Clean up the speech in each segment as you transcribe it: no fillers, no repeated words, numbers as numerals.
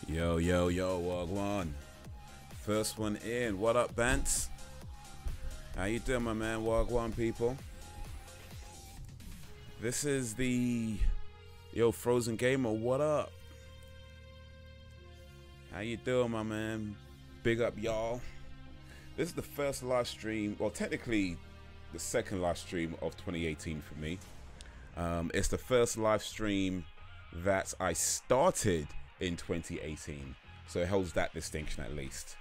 Yo, yo, yo, Wagwan. First one in. What up, Bants? How you doing, my man? Wagwan, people. This is the... Yo, Frozen Gamer, what up? How you doing, my man? Big up, y'all. This is the first live stream, well, technically, the second live stream of 2018 for me. It's the first live stream that I started in 2018, so it holds that distinction at least.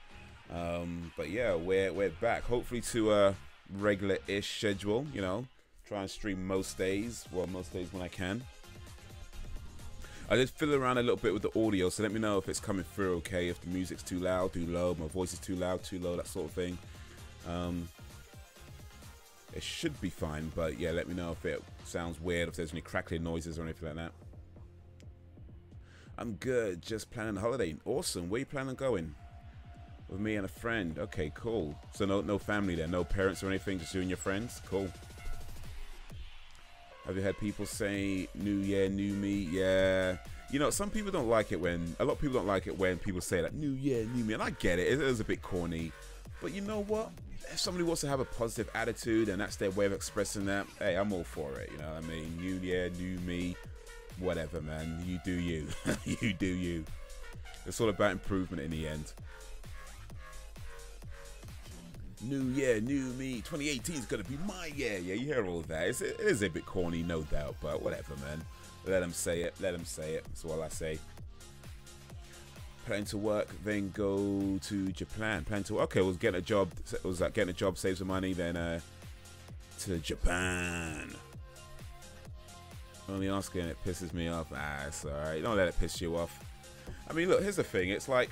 But yeah, we're back, hopefully to a regular-ish schedule, you know, try and stream most days, well, most days when I can. I just fiddle around a little bit with the audio, so let me know if it's coming through okay, if the music's too loud, too low, my voice is too loud, too low, that sort of thing. It should be fine, but yeah, let me know if it sounds weird, if there's any crackling noises or anything like that. I'm good, just planning a holiday. Awesome, where you planning on going? With me and a friend. Okay, cool. So no family there, no parents or anything, just you and your friends? Cool. Have you had people say, new year, new me? Yeah. You know, some people don't like it when, a lot of people don't like it when people say that, new year, new me. And I get it, it is a bit corny. But you know what? If somebody wants to have a positive attitude and that's their way of expressing that, hey, I'm all for it. You know what I mean? New year, new me. Whatever, man, you do you. You do you. It's all about improvement in the end. New year, new me. 2018 is gonna be my year. Yeah, you hear all of that. It is a bit corny, no doubt, but whatever, man. Let them say it. Let them say it. That's all I say. Plan to work, then go to Japan. Plan to okay. Was getting a job. Was that getting a job? Save some money, then to Japan. Only asking, it pisses me off. Ah, it's alright. Don't let it piss you off. I mean, look, here's the thing. It's like,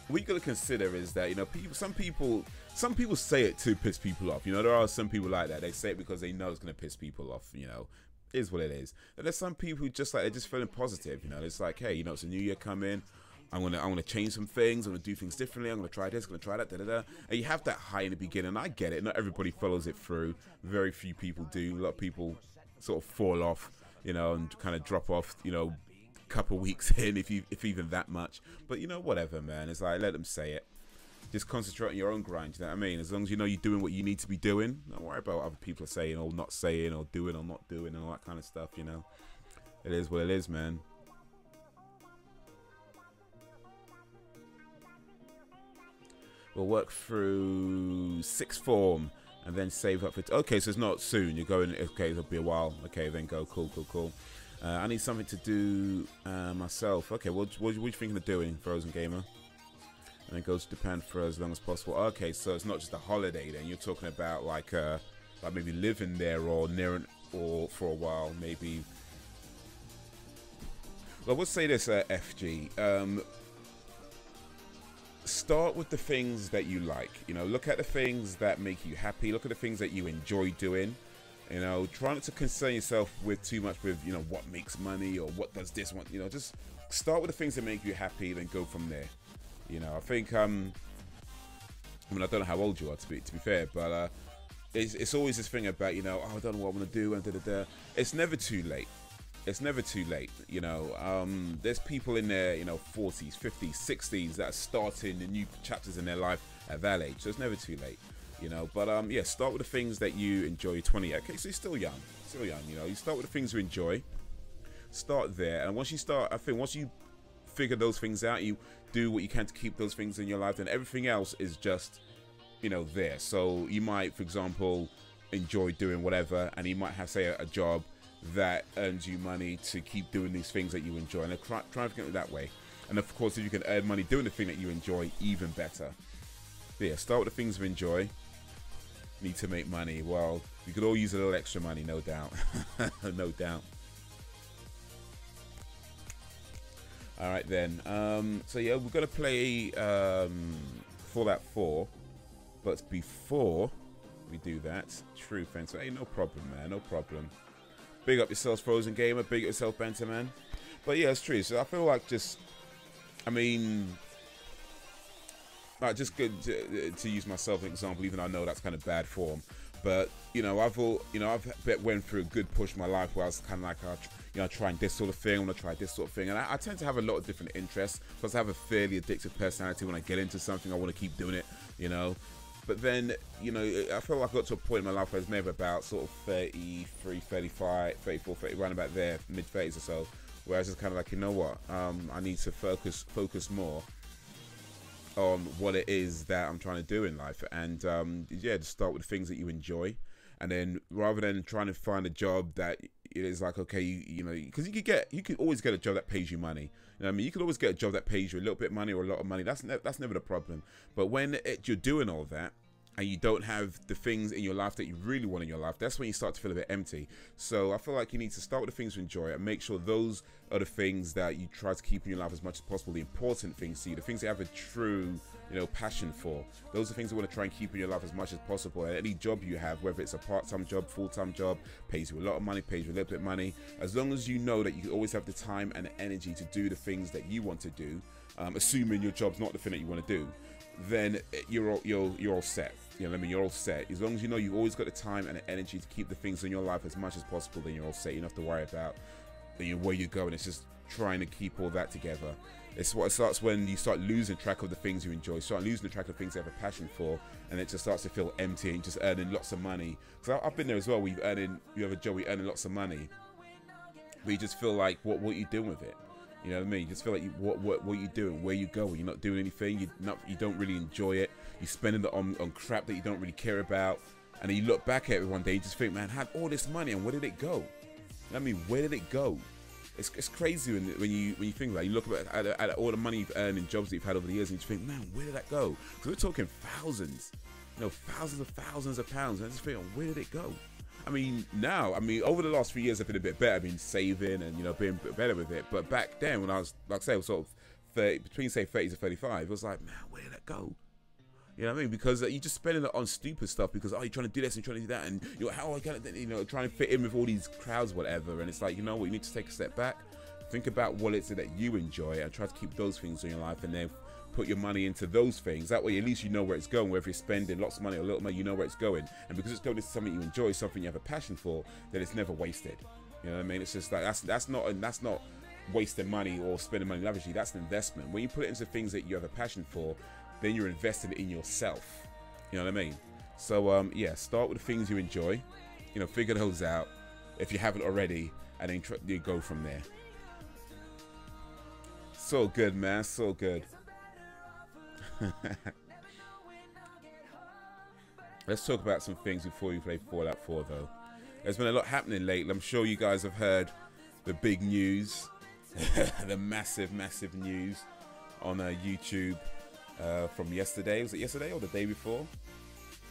what you got to consider is that, you know, some people say it to piss people off. You know, there are some people like that. They say it because they know it's going to piss people off, you know. It is what it is. And there's some people who just like, they're just feeling positive, you know. It's like, hey, you know, it's a new year coming. I'm gonna change some things. I'm gonna do things differently. I'm gonna try this. I'm gonna try that. Da da da. And you have that high in the beginning. I get it. Not everybody follows it through. Very few people do. A lot of people sort of fall off, you know, and kind of drop off, you know, a couple weeks in, if even that much. But you know, whatever, man. It's like, let them say it. Just concentrate on your own grind. You know what I mean? As long as you know you're doing what you need to be doing, don't worry about what other people are saying or not saying or doing or not doing and all that kind of stuff. You know, it is what it is, man. We'll work through sixth form and then save up for okay, so it's not soon, you're going, okay, it'll be a while, okay, then go. Cool. I need something to do myself. Okay, what you thinking of doing, Frozen Gamer? And then go to Japan for as long as possible. Okay, so it's not just a holiday then, you're talking about like maybe living there or near it or for a while, maybe. Well, we'll say this, FG. Start with the things that you like, you know, look at the things that make you happy, look at the things that you enjoy doing, you know, try not to concern yourself with too much with, you know, what makes money or what does this one, you know, just start with the things that make you happy, then go from there. You know, I think, I mean, I don't know how old you are to be fair, but it's always this thing about, you know, oh, I don't know what I'm gonna do, and da-da-da. It's never too late. It's never too late, you know. There's people in their, you know, 40s, 50s, 60s that are starting the new chapters in their life at that age. So it's never too late, you know. But yeah, start with the things that you enjoy. You're 20, okay, so you're still young, you know. You start with the things you enjoy. Start there, and once you start, I think once you figure those things out, you do what you can to keep those things in your life, then everything else is just, you know, there. So you might, for example, enjoy doing whatever, and you might have, say, a job that earns you money to keep doing these things that you enjoy, and try and think of it that way. And of course, if you can earn money doing the thing that you enjoy, even better. But yeah, start with the things you enjoy. Need to make money. Well, you could all use a little extra money, no doubt. No doubt. All right then. So yeah, we're gonna play Fallout 4, but before we do that, true friends. So, hey, no problem, man. No problem. Big up yourself, Frozen Gamer. Big up yourself, Banter Man. But yeah, it's true. So I feel like just, I mean, like just good to use myself as an example, even though I know that's kind of bad form. But you know, I've went through a good push in my life where I was kind of like, you know, trying this sort of thing, I want to try this sort of thing, and I tend to have a lot of different interests because I have a fairly addictive personality. When I get into something, I want to keep doing it, you know. But then, you know, I feel like I got to a point in my life where I was maybe about sort of 33, 35, 34, 30, around about there, mid-30s or so, where I was just kind of like, you know what, I need to focus more on what it is that I'm trying to do in life. And yeah, just start with the things that you enjoy. And then rather than trying to find a job that is like, okay, you know, because you could always get a job that pays you money. You know what I mean? You could always get a job that pays you a little bit of money or a lot of money. That's never the problem. But when you're doing all that and you don't have the things in your life that you really want in your life, that's when you start to feel a bit empty. So I feel like you need to start with the things you enjoy and make sure those are the things that you try to keep in your life as much as possible, the important things to you, the things you have a true, you know, passion for. Those are things you want to try and keep in your life as much as possible. And any job you have, whether it's a part-time job, full-time job, pays you a lot of money, pays you a little bit of money, as long as you know that you always have the time and the energy to do the things that you want to do, assuming your job's not the thing that you want to do, then you're all set. You know what I mean? You're all set. As long as you know you've always got the time and the energy to keep the things in your life as much as possible, then you're all set. You don't have to worry about where you go, and it's just trying to keep all that together. It's what it starts when you start losing track of the things you enjoy, start losing the track of things you have a passion for, and it just starts to feel empty and just earning lots of money. Because I've been there as well. You have a job where you're earning lots of money, but you just feel like what you doing with it. You know what I mean? You just feel like what you doing, where you going. You're not doing anything. You don't really enjoy it. You're spending it on crap that you don't really care about. And then you look back at it one day, you just think, man, I had all this money, and where did it go? You know what I mean? Where did it go? It's crazy when you think about it. You look at all the money you've earned in jobs that you've had over the years, and you just think, man, where did that go? Because we're talking thousands, you know, thousands of pounds. And I just think, where did it go? I mean, over the last few years, I've been a bit better. I've been saving and, you know, being a bit better with it. But back then, when I was, like I say, I was sort of 30, between say 30 to 35, it was like, man, where did that go? You know what I mean? Because you're just spending it on stupid stuff because, oh, you're trying to do this and you're trying to do that, and you're how I can, you know, trying to fit in with all these crowds, whatever. And it's like, you know what, you need to take a step back, think about what it's that you enjoy, and try to keep those things in your life, and then put your money into those things. That way, at least you know where it's going. Whether you're spending lots of money or little money, you know where it's going. And because it's going to something you enjoy, something you have a passion for, then it's never wasted. You know what I mean? It's just like that's not wasting money or spending money lavishly. That's an investment. When you put it into things that you have a passion for, then you're investing in yourself. You know what I mean? So yeah, start with the things you enjoy. You know, figure those out if you haven't already, and then you go from there. So good, man. So good. Let's talk about some things before we play Fallout 4, though. There's been a lot happening lately. I'm sure you guys have heard the big news, the massive news on YouTube from yesterday. Was it yesterday or the day before?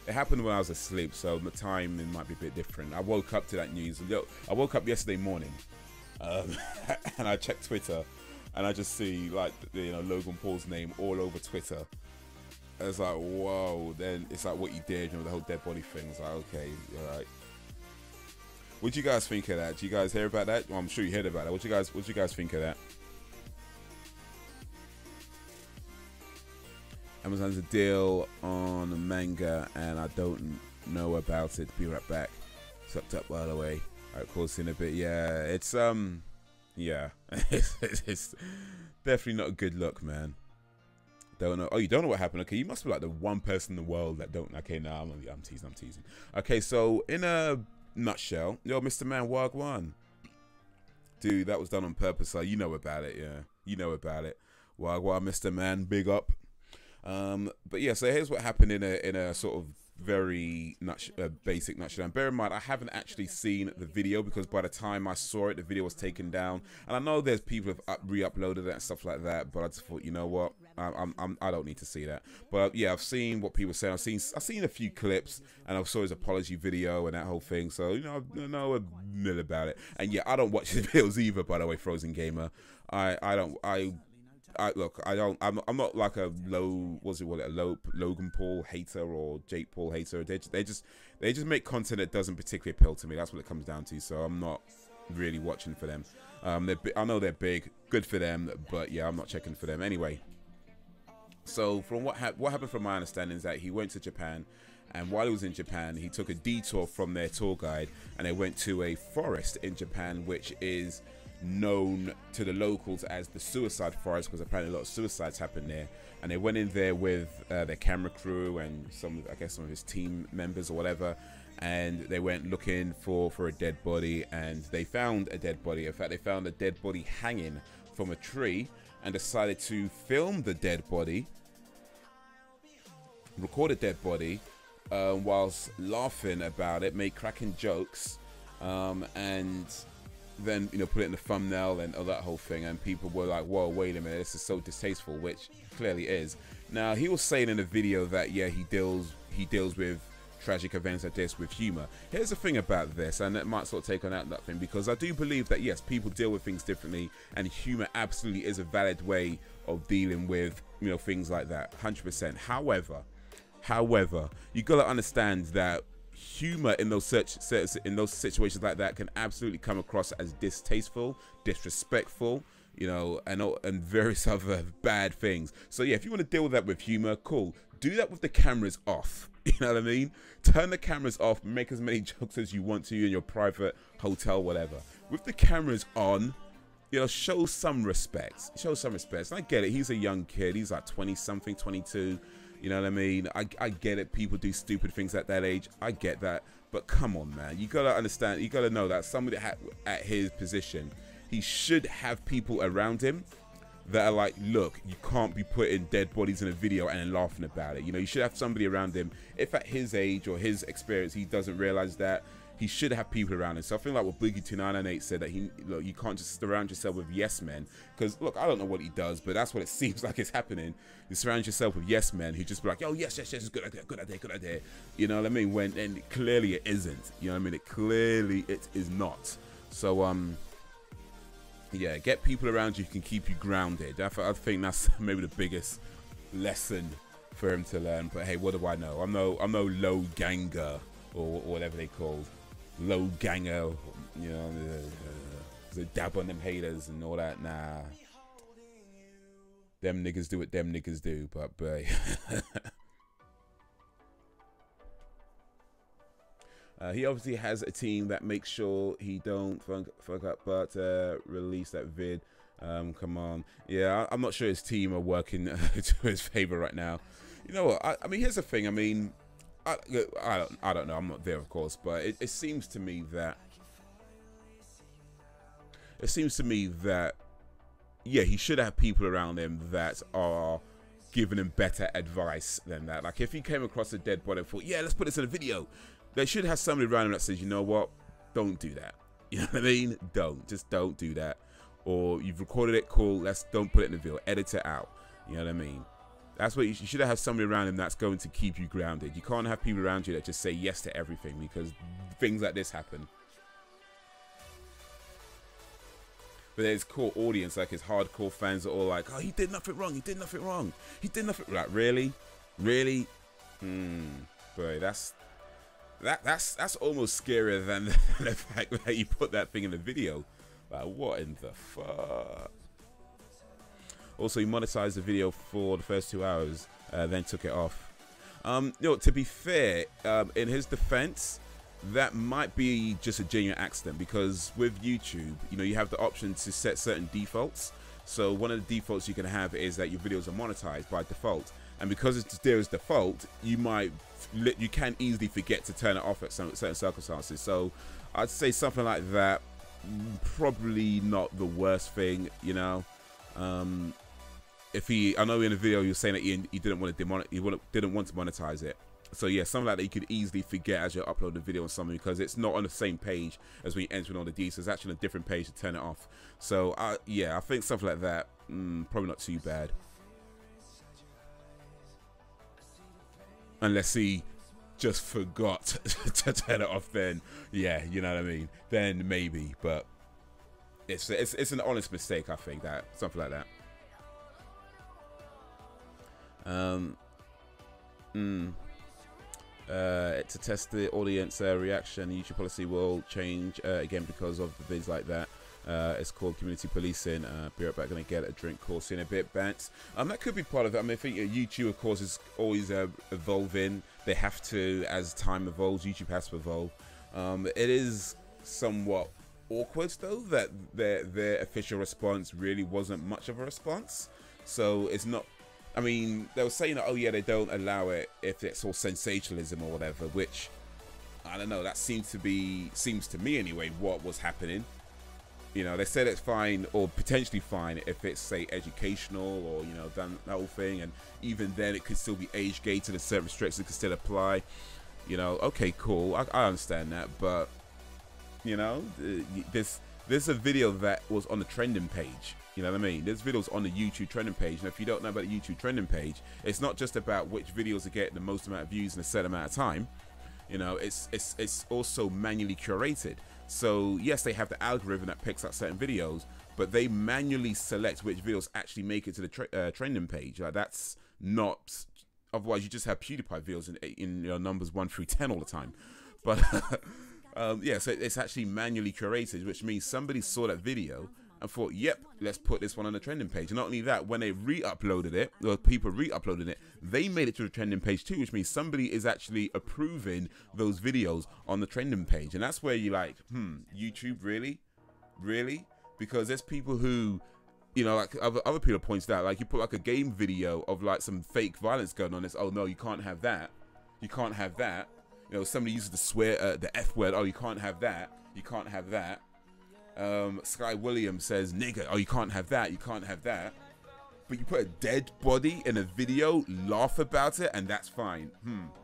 It happened when I was asleep, so the timing might be a bit different. I woke up to that news. I woke up yesterday morning, and I checked Twitter, and I just see, like, you know, Logan Paul's name all over Twitter. And it's like, whoa. Then it's like what you did, you know, the whole dead body thing. It's like, okay, all right. What do you guys think of that? Do you guys hear about that? Well, I'm sure you heard about that. What do you guys think of that? Amazon's a deal on manga, and I don't know about it. Be right back. Sucked up, by the way. All right, course in a bit. Yeah, it's yeah, it's definitely not a good look, man. Don't know. Oh, you don't know what happened? Okay, you must be like the one person in the world that don't. Okay, no, I'm teasing. Okay, so in a nutshell, yo, Mr. Man, Wagwan. Dude, that was done on purpose. So you know about it, yeah. You know about it. Wagwan, Mr. Man, big up. But yeah, so here's what happened in a sort of very basic nutshell. And bear in mind, I haven't actually seen the video because by the time I saw it, the video was taken down. And I know there's people who have re-uploaded it and stuff like that, but I just thought, you know what, I don't need to see that. But yeah, I've seen what people say. I've seen a few clips, and I saw his apology video and that whole thing. So you know, I know a bit about it. And yeah, I don't watch his videos either. By the way, Frozen Gamer, look, I'm not like a Logan Paul hater or Jake Paul hater. They just make content that doesn't particularly appeal to me. That's what it comes down to. So I'm not really watching for them. I know they're big, good for them, but yeah, I'm not checking for them anyway. So from what happened, from my understanding, is that he went to Japan And while he was in Japan, he took a detour from their tour guide, and they went to a forest in Japan, which is known to the locals as the suicide forest, because apparently a lot of suicides happen there. And they went in there with their camera crew and I guess some of his team members or whatever, and they went looking for a dead body, and they found a dead body. In fact, they found a dead body hanging from a tree, and decided to film the dead body, record a dead body, whilst laughing about it, make cracking jokes, and then, you know, put it in the thumbnail and all that whole thing. And people were like, whoa, wait a minute, this is so distasteful, which clearly is. Now, he was saying in the video that, yeah, he deals with tragic events like this with humor. Here's the thing about this, and it might sort of take on that thing, because I do believe that, yes, people deal with things differently, and humor absolutely is a valid way of dealing with, you know, things like that, 100%. However, you gotta understand that humor in those situations like that can absolutely come across as distasteful, disrespectful, you know, and various other bad things. So yeah, if you want to deal with that with humor, cool. Do that with the cameras off. You know what I mean? Turn the cameras off, make as many jokes as you want to in your private hotel, whatever. With the cameras on, you know, show some respect. Show some respect. And I get it. He's a young kid. He's like 20-something, 22. You know what I mean? I get it. People do stupid things at that age. I get that. But come on, man. You got to understand. You got to know that somebody at his position, he should have people around him that are like, look, you can't be putting dead bodies in a video and then laughing about it. You know, you should have somebody around him. If at his age or his experience, he doesn't realize that, he should have people around him. So I feel like what Boogie2998 said, that look, you can't just surround yourself with yes men. Because look, I don't know what he does, but that's what it seems like is happening. You surround yourself with yes men who just be like, oh yes, good idea. You know what I mean? And clearly it isn't. You know what I mean? It is not. So yeah, get people around you who can keep you grounded. I think that's maybe the biggest lesson for him to learn. But hey, what do I know? I'm no low ganger or whatever they call. Low ganger, you know, they dab on them haters and all that. Nah, them niggas do what them niggas do. But he obviously has a team that makes sure he don't fuck up, but release that vid. Come on, yeah, I'm not sure his team are working to his favor right now. You know what? I mean, here's the thing. I mean, I don't know. I'm not there, of course, but it seems to me that yeah, he should have people around him that are giving him better advice than that. Like if he came across a dead body and thought, yeah, let's put this in a video, they should have somebody around him that says, you know what, don't do that. You know what I mean? Just don't do that. Or you've recorded it, cool, don't put it in the video, edit it out. You know what I mean? That's what you should have somebody around him that's going to keep you grounded. You can't have people around you that just say yes to everything, because things like this happen. But there's core audience, like his hardcore fans are all like, oh, he did nothing wrong, he did nothing wrong, he did nothing. Like, really? Boy, that's almost scarier than the fact that you put that thing in the video. Like, what in the fuck? Also, he monetized the video for the first 2 hours, then took it off. You know, to be fair, in his defense, that might be just a genuine accident, because with YouTube, you know, you have the option to set certain defaults. So one of the defaults you can have is that your videos are monetized by default, and because it's there as default, you can easily forget to turn it off at certain circumstances. So I'd say something like that, probably not the worst thing, you know. I know in the video you're saying that he didn't want to didn't want to monetize it. So yeah, something like that you could easily forget as you're uploading the video or something, because it's not on the same page as when you enter all the details. It's actually on a different page to turn it off. So yeah, I think something like that, probably not too bad. Unless he just forgot to turn it off, then yeah, you know what I mean, then maybe. But it's an honest mistake, I think, that something like that. To test the audience reaction, YouTube policy will change again because of the vids like that. It's called community policing. Be right back. Gonna get a drink course in a bit, Bants. That could be part of it. I mean, I think YouTube, of course, is always evolving. They have to, as time evolves, YouTube has to evolve. It is somewhat awkward though that their official response really wasn't much of a response. So it's not. I mean, they were saying that, oh yeah, they don't allow it if it's all sensationalism or whatever, which I don't know. That seems to me anyway what was happening. You know, they said it's fine or potentially fine if it's, say, educational or, you know, that whole thing. And even then, it could still be age gated and certain restrictions could still apply. You know, okay, cool. I understand that. But, you know, there's a video that was on the trending page. You know what I mean? There's videos on the YouTube trending page. And if you don't know about the YouTube trending page, it's not just about which videos are getting the most amount of views in a set amount of time. You know, it's also manually curated. So yes, they have the algorithm that picks up certain videos, but they manually select which videos actually make it to the trending page. Like, that's not. Otherwise, you just have PewDiePie videos in you know, numbers 1 through 10 all the time. But yeah, so it's actually manually curated, which means somebody saw that video and thought, yep, let's put this one on the trending page. And not only that, when they re-uploaded it, or people re-uploaded it, they made it to the trending page too, which means somebody is actually approving those videos on the trending page. And that's where you're like, YouTube, really? Really? Because there's people who, you know, like other people pointed out, like you put like a game video of like some fake violence going on, it's, oh no, you can't have that. You can't have that. You know, somebody uses the swear, the F word, oh, you can't have that. You can't have that. Sky Williams says, nigga, oh, you can't have that, you can't have that. But you put a dead body in a video, laugh about it, and that's fine.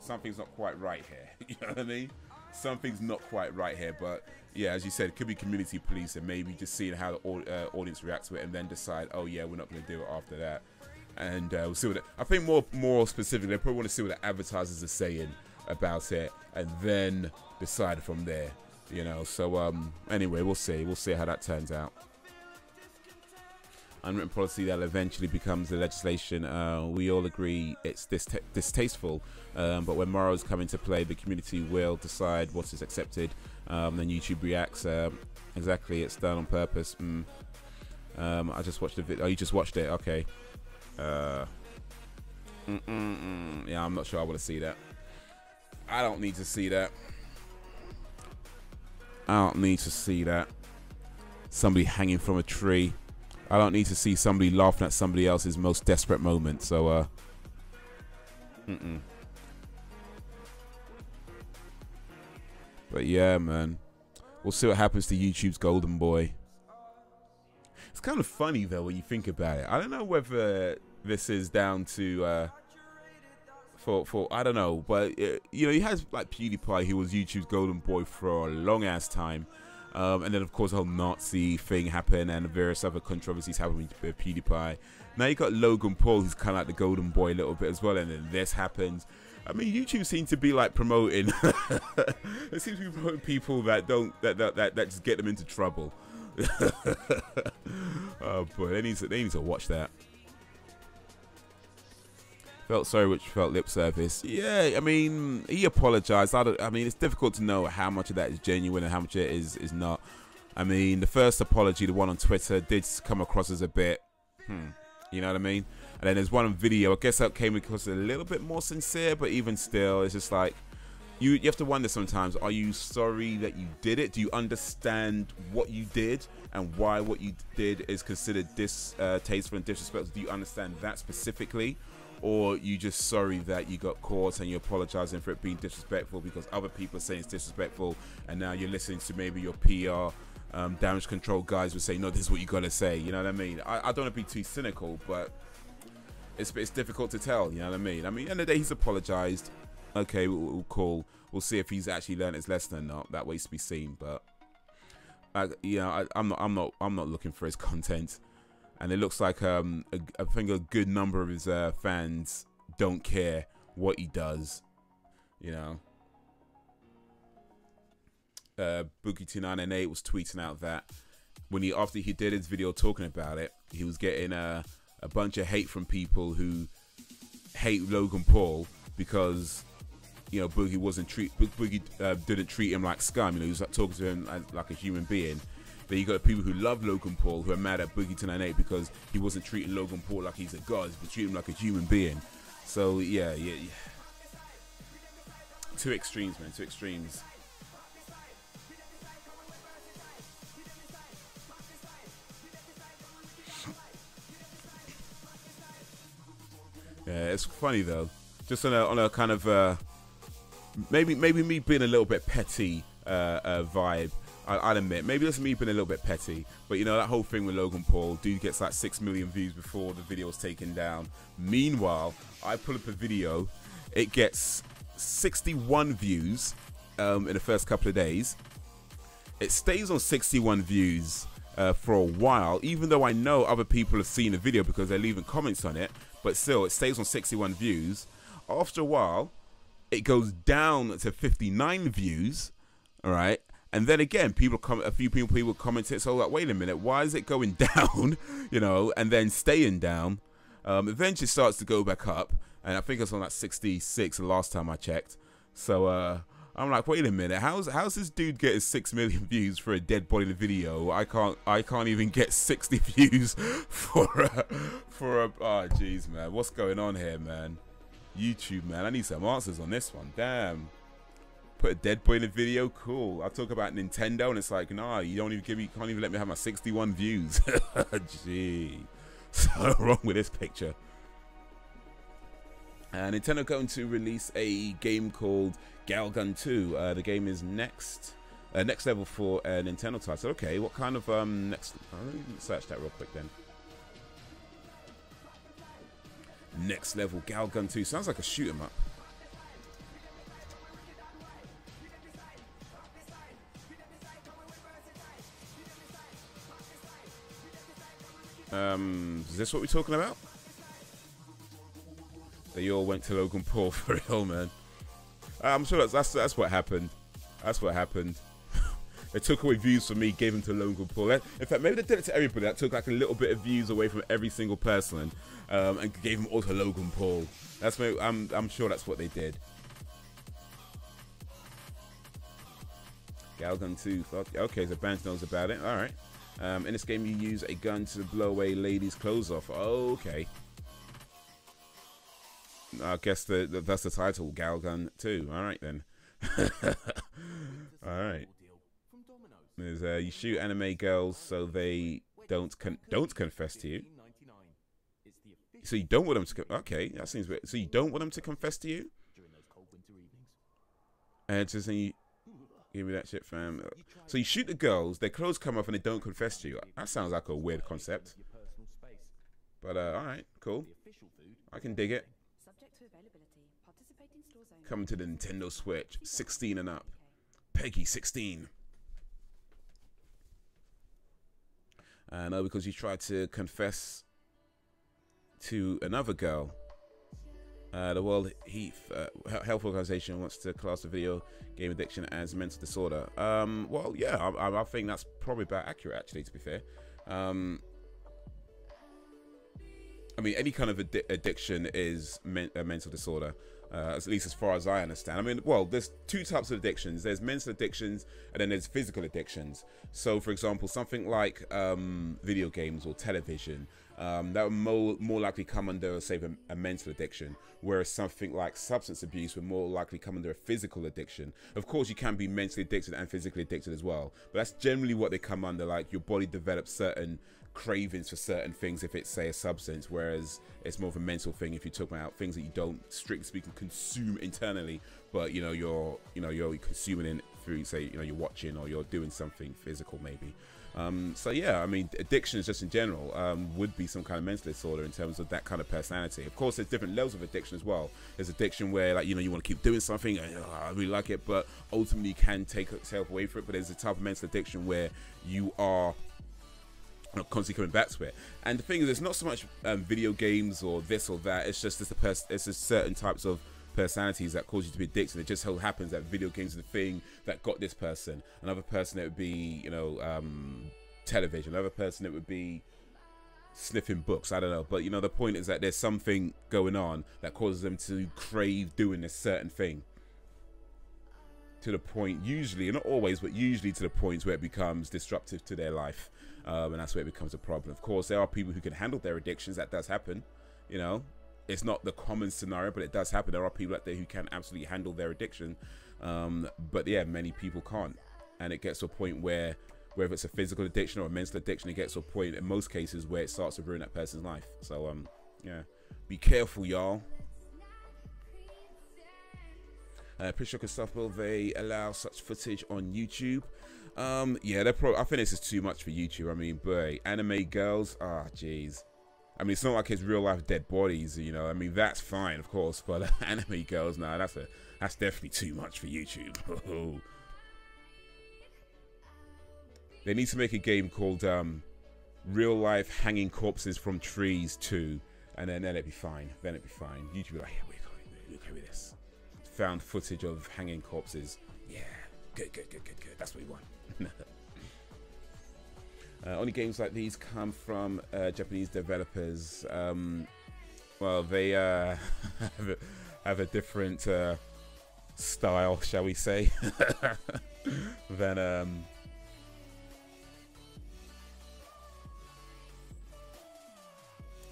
Something's not quite right here. You know what I mean? Something's not quite right here. But yeah, as you said, it could be community police and maybe just seeing how the audience reacts to it and then decide, oh yeah, we're not going to do it after that. And we'll see what I think more specifically, they probably want to see what the advertisers are saying about it and then decide from there. You know, so anyway, we'll see how that turns out. Unwritten policy that eventually becomes the legislation. We all agree it's distasteful, but when morals come into play, the community will decide what is accepted. Then YouTube reacts. Exactly, it's done on purpose. I just watched the video. Oh, you just watched it? Okay. Yeah, I'm not sure I want to see that. I don't need to see that. I don't need to see that. Somebody hanging from a tree. I don't need to see somebody laughing at somebody else's most desperate moment. So, But yeah, man. We'll see what happens to YouTube's golden boy. It's kind of funny, though, when you think about it. I don't know whether this is down to... For I don't know, but you know, he has like PewDiePie, who was YouTube's golden boy for a long ass time, and then of course the whole Nazi thing happened and various other controversies happened with PewDiePie. Now you got Logan Paul, who's kind of like the golden boy a little bit as well, and then this happens. I mean, YouTube seems to be like promoting. It seems to be promoting people that don't that just get them into trouble. Oh boy, they need to watch that. Felt sorry, which felt lip service. Yeah, I mean, he apologized. I mean, it's difficult to know how much of that is genuine and how much it is not. I mean, the first apology, the one on Twitter, did come across as a bit, you know what I mean? And then there's one on video. I guess that came across a little bit more sincere, but even still, it's just like, you have to wonder sometimes, are you sorry that you did it? Do you understand what you did and why what you did is considered distasteful and disrespectful? Do you understand that specifically? Or you just sorry that you got caught and you're apologizing for it being disrespectful because other people are saying it's disrespectful, and now you're listening to maybe your PR damage control guys would say, no, this is what you gotta say. You know what I mean? I don't want to be too cynical, but it's difficult to tell. You know what I mean? I mean, at the end of the day, he's apologized. Okay, we'll call. We'll see if he's actually learned his lesson or not. That waits to be seen. But you know, I'm not looking for his content. And it looks like I think a good number of his fans don't care what he does, you know. Boogie2998 was tweeting out that when after he did his video talking about it, he was getting a bunch of hate from people who hate Logan Paul because, you know, Boogie didn't treat him like scum. You know, he was like talking to him like a human being. Then you got people who love Logan Paul who are mad at Boogie 298 because he wasn't treating Logan Paul like he's a god, but treating him like a human being. So yeah. Two extremes, man. Two extremes. Yeah, it's funny though. Just on a kind of maybe me being a little bit petty vibe. I'll admit, maybe that's me being a little bit petty, but you know that whole thing with Logan Paul, dude gets like 6 million views before the video is taken down. Meanwhile, I pull up a video, it gets 61 views in the first couple of days. It stays on 61 views for a while, even though I know other people have seen the video because they're leaving comments on it. But still, it stays on 61 views. After a while, it goes down to 59 views. All right, and then again, a few people commented. So like, wait a minute, why is it going down? You know, and then staying down. Eventually, starts to go back up, and I think it's on like 66 the last time I checked. So I'm like, wait a minute, how's this dude getting 6 million views for a dead body video? I can't even get 60 views for a oh jeez, man, what's going on here, man? YouTube, man, I need some answers on this one. Damn, put a dead boy in a video, cool. I talk about Nintendo and it's like, nah, you can't even let me have my 61 views. Gee, so wrong with this picture. Nintendo going to release a game called Galgun 2. The game is next level for a Nintendo title. Okay, what kind of next? Let me search that real quick then. Next level Galgun 2 sounds like a shoot 'em up. Is this what we're talking about? They all went to Logan Paul for real, man. I'm sure that's what happened. That's what happened. They took away views from me, gave them to Logan Paul. In fact, maybe they did it to everybody. That took like a little bit of views away from every single person, and gave them all to Logan Paul. That's maybe, I'm sure that's what they did. Galgun 2. Okay, so Bans knows about it. All right. In this game, you use a gun to blow away ladies' clothes off. Okay. I guess that's the title, Galgun 2. All right then. All right. There's you shoot anime girls so they don't confess to you. So you don't want them to. Okay, that seems weird. So you don't want them to confess to you. And just you give me that shit, fam. So you shoot the girls, their clothes come off, and they don't confess to you. That sounds like a weird concept. But all right, cool. I can dig it. Coming to the Nintendo Switch, 16 and up. Peggy 16. No, because you tried to confess to another girl. The World Health Organization wants to class the video game addiction as mental disorder. Well, yeah, I think that's probably about accurate, actually, to be fair. I mean, any kind of addiction is a mental disorder. At least as far as I understand. I mean, well, there's two types of addictions. There's mental addictions and then there's physical addictions. So, for example, something like video games or television, that would more likely come under, say, a mental addiction, whereas something like substance abuse would more likely come under a physical addiction. Of course, you can be mentally addicted and physically addicted as well, but that's generally what they come under. Like, your body develops certain cravings for certain things if it's, say, a substance, whereas it's more of a mental thing if you're talking about things that you don't, strictly speaking, consume internally, but you're consuming it through, say, you're watching or you're doing something physical maybe. So yeah, I mean, addictions just in general would be some kind of mental disorder in terms of that kind of personality. Of course, there's different levels of addiction as well. There's addiction where, like, you want to keep doing something, and, I really like it, but ultimately you can take yourself away from it. But there's a type of mental addiction where you are constantly coming back to it. And the thing is, it's not so much video games or this or that. It's just it's just certain types of personalities that cause you to be addicted. It just so happens that video games are the thing that got this person. Another person, it would be television. Another person, it would be sniffing books. I don't know, but the point is that there's something going on that causes them to crave doing a certain thing. to the point, usually, not always, but usually to the point where it becomes disruptive to their life, and that's where it becomes a problem. Of course, there are people who can handle their addictions. That does happen, you know. It's not the common scenario, but it does happen. There are people out there who can absolutely handle their addiction, but yeah, many people can't, and it gets to a point where, whether it's a physical addiction or a mental addiction, it gets to a point in most cases where it starts to ruin that person's life. So yeah, be careful, y'all. Pretty sure stuff, will they allow such footage on YouTube? Yeah, they're probably, I think this is too much for YouTube. I mean, boy, anime girls, jeez. I mean, it's not like it's real life dead bodies, you know. I mean, that's fine, of course, but anime girls, nah, that's definitely too much for YouTube. They need to make a game called Real Life Hanging Corpses from Trees 2, and then it'd be fine. Then it'd be fine. YouTube would be like, yeah, we're okay with this. Found footage of hanging corpses. Yeah, good. That's what we want. Only games like these come from Japanese developers. Well, they have a different style, shall we say, than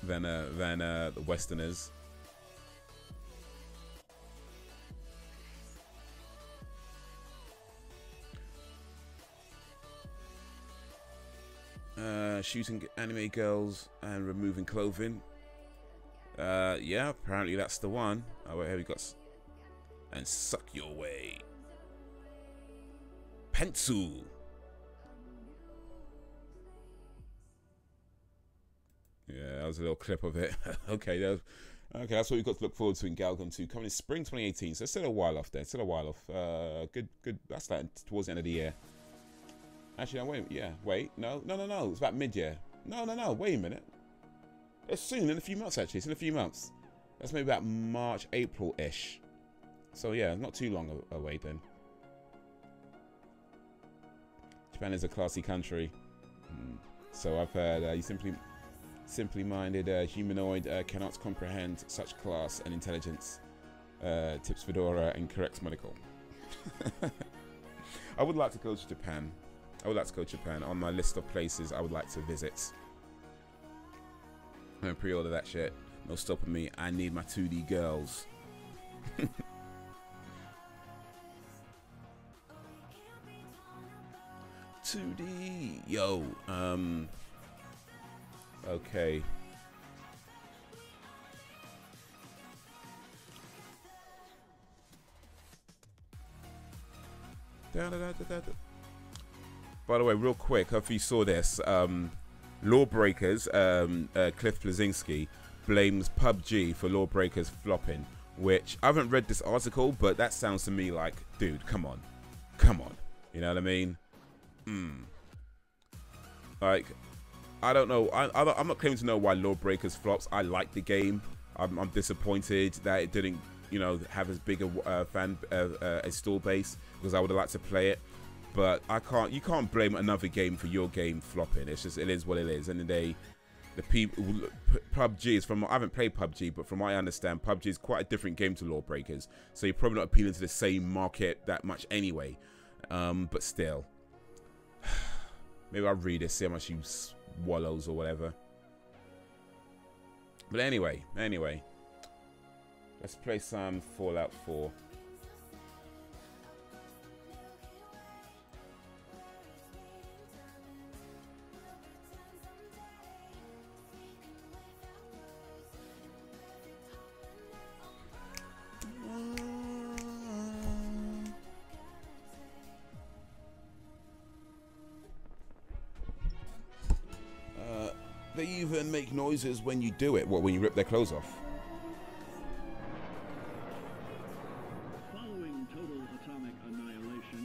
the Westerners. Shooting anime girls and removing clothing. Yeah, apparently that's the one. Oh, wait, here we got. And suck your way. Pencil. Yeah, that was a little clip of it. Okay, that's what we've got to look forward to in Galgun 2, coming in spring 2018. So it's still a while off there. It's still a while off. Good. That's like towards the end of the year. Actually, no, wait. Yeah, wait. No. It's about mid-year. No. Wait a minute. It's soon, in a few months. Actually, it's in a few months. That's maybe about March, April-ish. So yeah, not too long away then. Japan is a classy country. So I've heard. You simply-minded humanoid cannot comprehend such class and intelligence. Tips Fedora and corrects medical. I would like to go to Japan. On my list of places I would like to visit. I'm gonna pre-order that shit. No stopping me. I need my 2D girls. 2D. Yo. Okay. By the way, real quick, if you saw this, Lawbreakers, Cliff Blazinski blames PUBG for Lawbreakers flopping, which I haven't read this article, but that sounds to me like, dude, come on. You know what I mean? Like, I don't know. I'm not claiming to know why Lawbreakers flops. I like the game. I'm disappointed that it didn't, you know, have as big a fan install base, because I would have liked to play it. But you can't blame another game for your game flopping. It's just, it is what it is. And the people, PUBG is I haven't played PUBG, but from what I understand, PUBG is quite a different game to Lawbreakers. So you're probably not appealing to the same market that much anyway. But still, maybe I'll read it, see how much you swallows or whatever. But anyway, let's play some Fallout 4. They even make noises when you do it. What, when you rip their clothes off?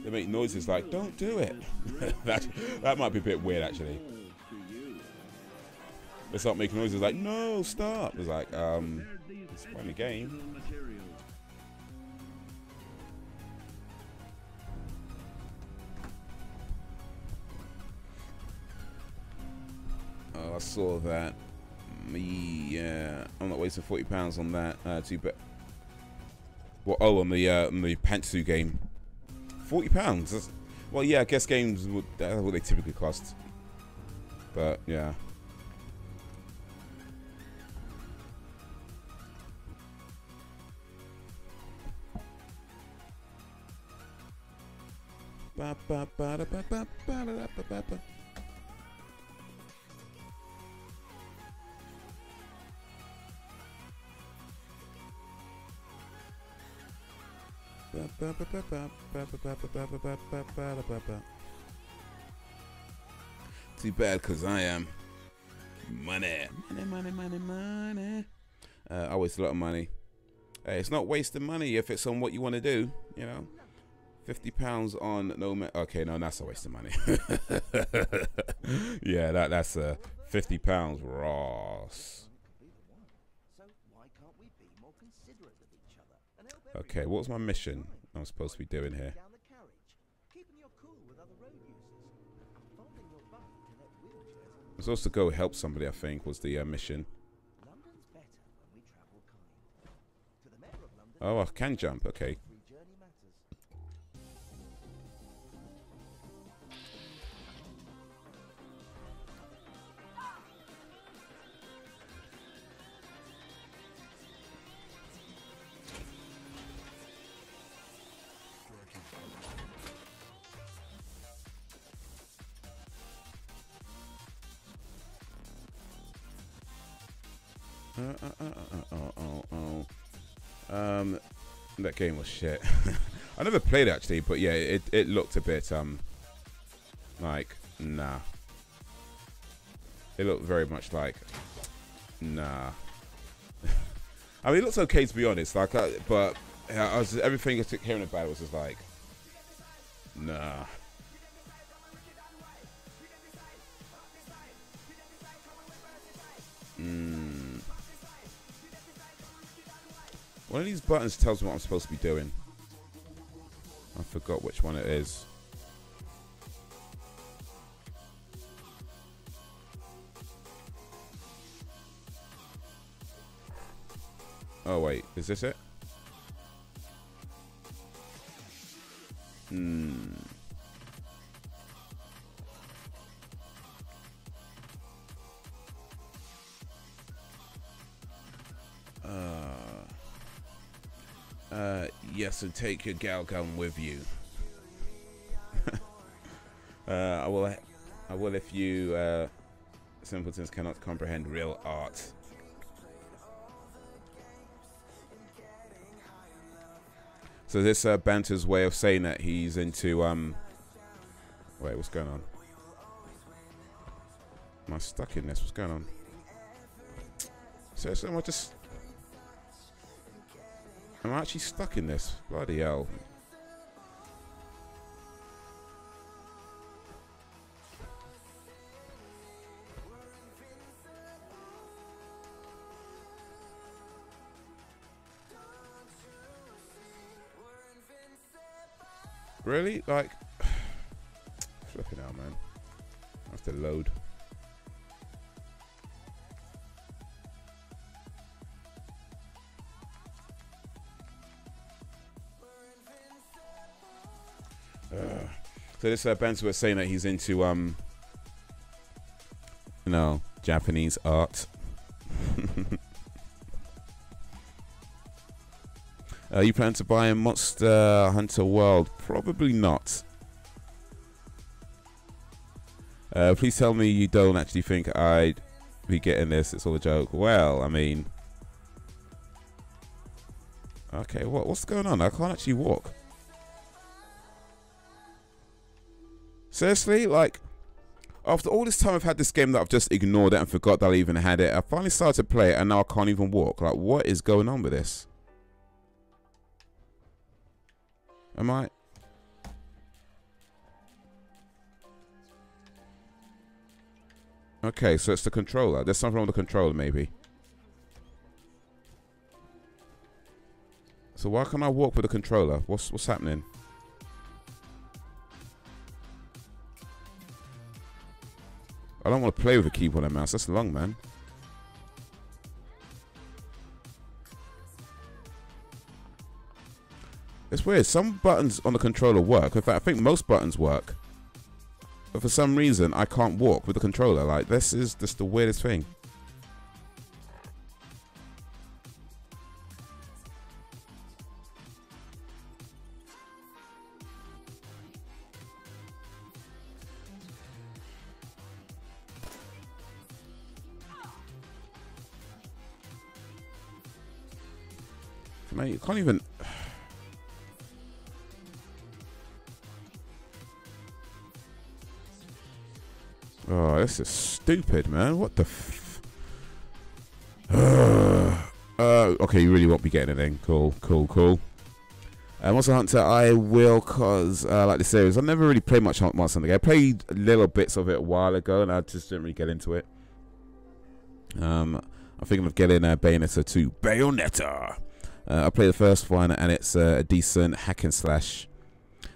They make noises like, don't do it. that might be a bit weird, actually. They start making noises like, no, stop. It's like, it's quite a game. I saw that. Yeah, I'm not wasting £40 on that. Too bad. Well, on the Pantsu game. £40. Well, yeah, I guess games would, that's what they typically cost. But yeah. Too bad, cause I am money. I waste a lot of money. Hey, it's not wasting money if it's on what you want to do, you know. £50 on no. Okay, no, that's a waste of money. Yeah, that's £50, Ross. Okay, what was my mission I'm supposed to be doing here? I'm supposed to go help somebody, I think, was the mission. Oh, I can jump, okay. That game was shit. I never played it actually, but yeah, it looked a bit like nah. It looked very much like nah. I mean, it looks okay to be honest. Like, but I was everything I took hearing about it was just like nah. One of these buttons tells me what I'm supposed to be doing. I forgot which one it is. Oh wait, is this it? Yes, and take your gal gun with you. I will if you simpletons cannot comprehend real art. So this banter's way of saying that he's into wait, what's going on? Am I stuck in this? What's going on? So am I actually stuck in this? Bloody hell. Really? Like, flipping out, man. I have to load. So this Benz was saying that he's into you know, Japanese art. You plan to buy a Monster Hunter World? Probably not. Please tell me you don't actually think I'd be getting this. It's all a joke. Well, I mean, okay, what's going on? I can't actually walk. Seriously, like, after all this time I've had this game that I've just ignored it and forgot that I even had it, I finally started to play it and now I can't even walk. Like, what is going on with this? Am I? Okay, so it's the controller. There's something wrong with the controller, maybe. So why can't I walk with the controller? What's happening? I don't want to play with a keyboard and mouse. That's long, man. weird. Some buttons on the controller work. In fact, I think most buttons work. But for some reason, I can't walk with the controller. Like, this is just the weirdest thing. Mate, you can't even... Oh, this is stupid, man. What the f... okay, you really won't be getting it then. Cool, cool, cool. Monster Hunter, I will, because I like the series. I've never really played much Monster Hunter. I played little bits of it a while ago, and I just didn't really get into it. I'm thinking of getting Bayonetta 2. Bayonetta! I played the first one, and it's a decent hack and slash.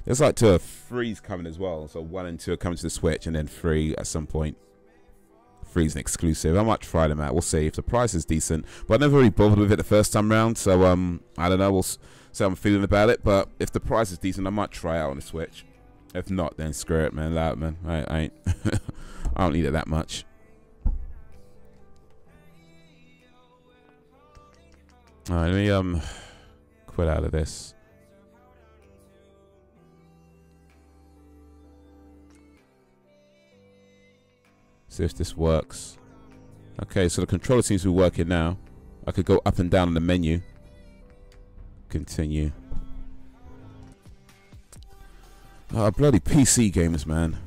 There's like 2 or 3's coming as well. So 1 and 2 are coming to the Switch, and then 3 at some point. 3's an exclusive. I might try them out. We'll see if the price is decent. But I never really bothered with it the first time round. So I don't know. We'll see how I'm feeling about it. But if the price is decent, I might try out on the Switch. If not, then screw it, man. Allow it, man. I ain't. I don't need it that much. Alright, let me quit out of this. See if this works. Okay, so the controller seems to be working now. I could go up and down on the menu. Continue. Oh, bloody PC games, man.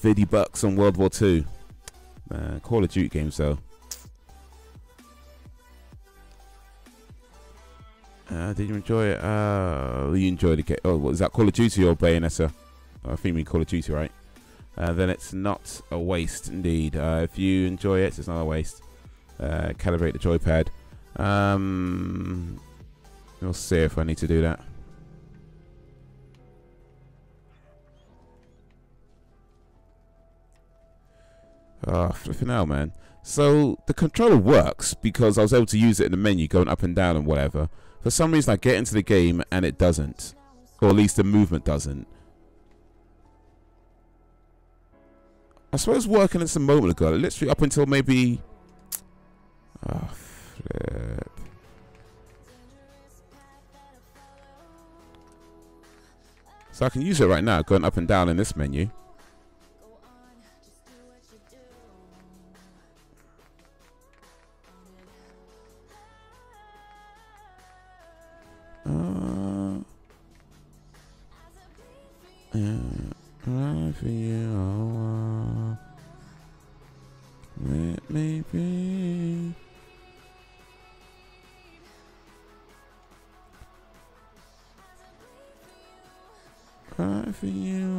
$50 on World War II. Call of Duty games, though. Did you enjoy it? You enjoyed the game. Oh, what is that? Call of Duty or Bayonetta? I think you mean Call of Duty, right? Then it's not a waste, indeed. If you enjoy it, it's not a waste. Calibrate the joypad. We'll see if I need to do that. Oh, flipping hell, man. So the controller works because I was able to use it in the menu, going up and down and whatever. For some reason, I get into the game and it doesn't. Or at least the movement doesn't. I suppose working just a moment ago, literally up until maybe... Oh, flip. So I can use it right now, going up and down in this menu. Right for you, let me be. Right for you.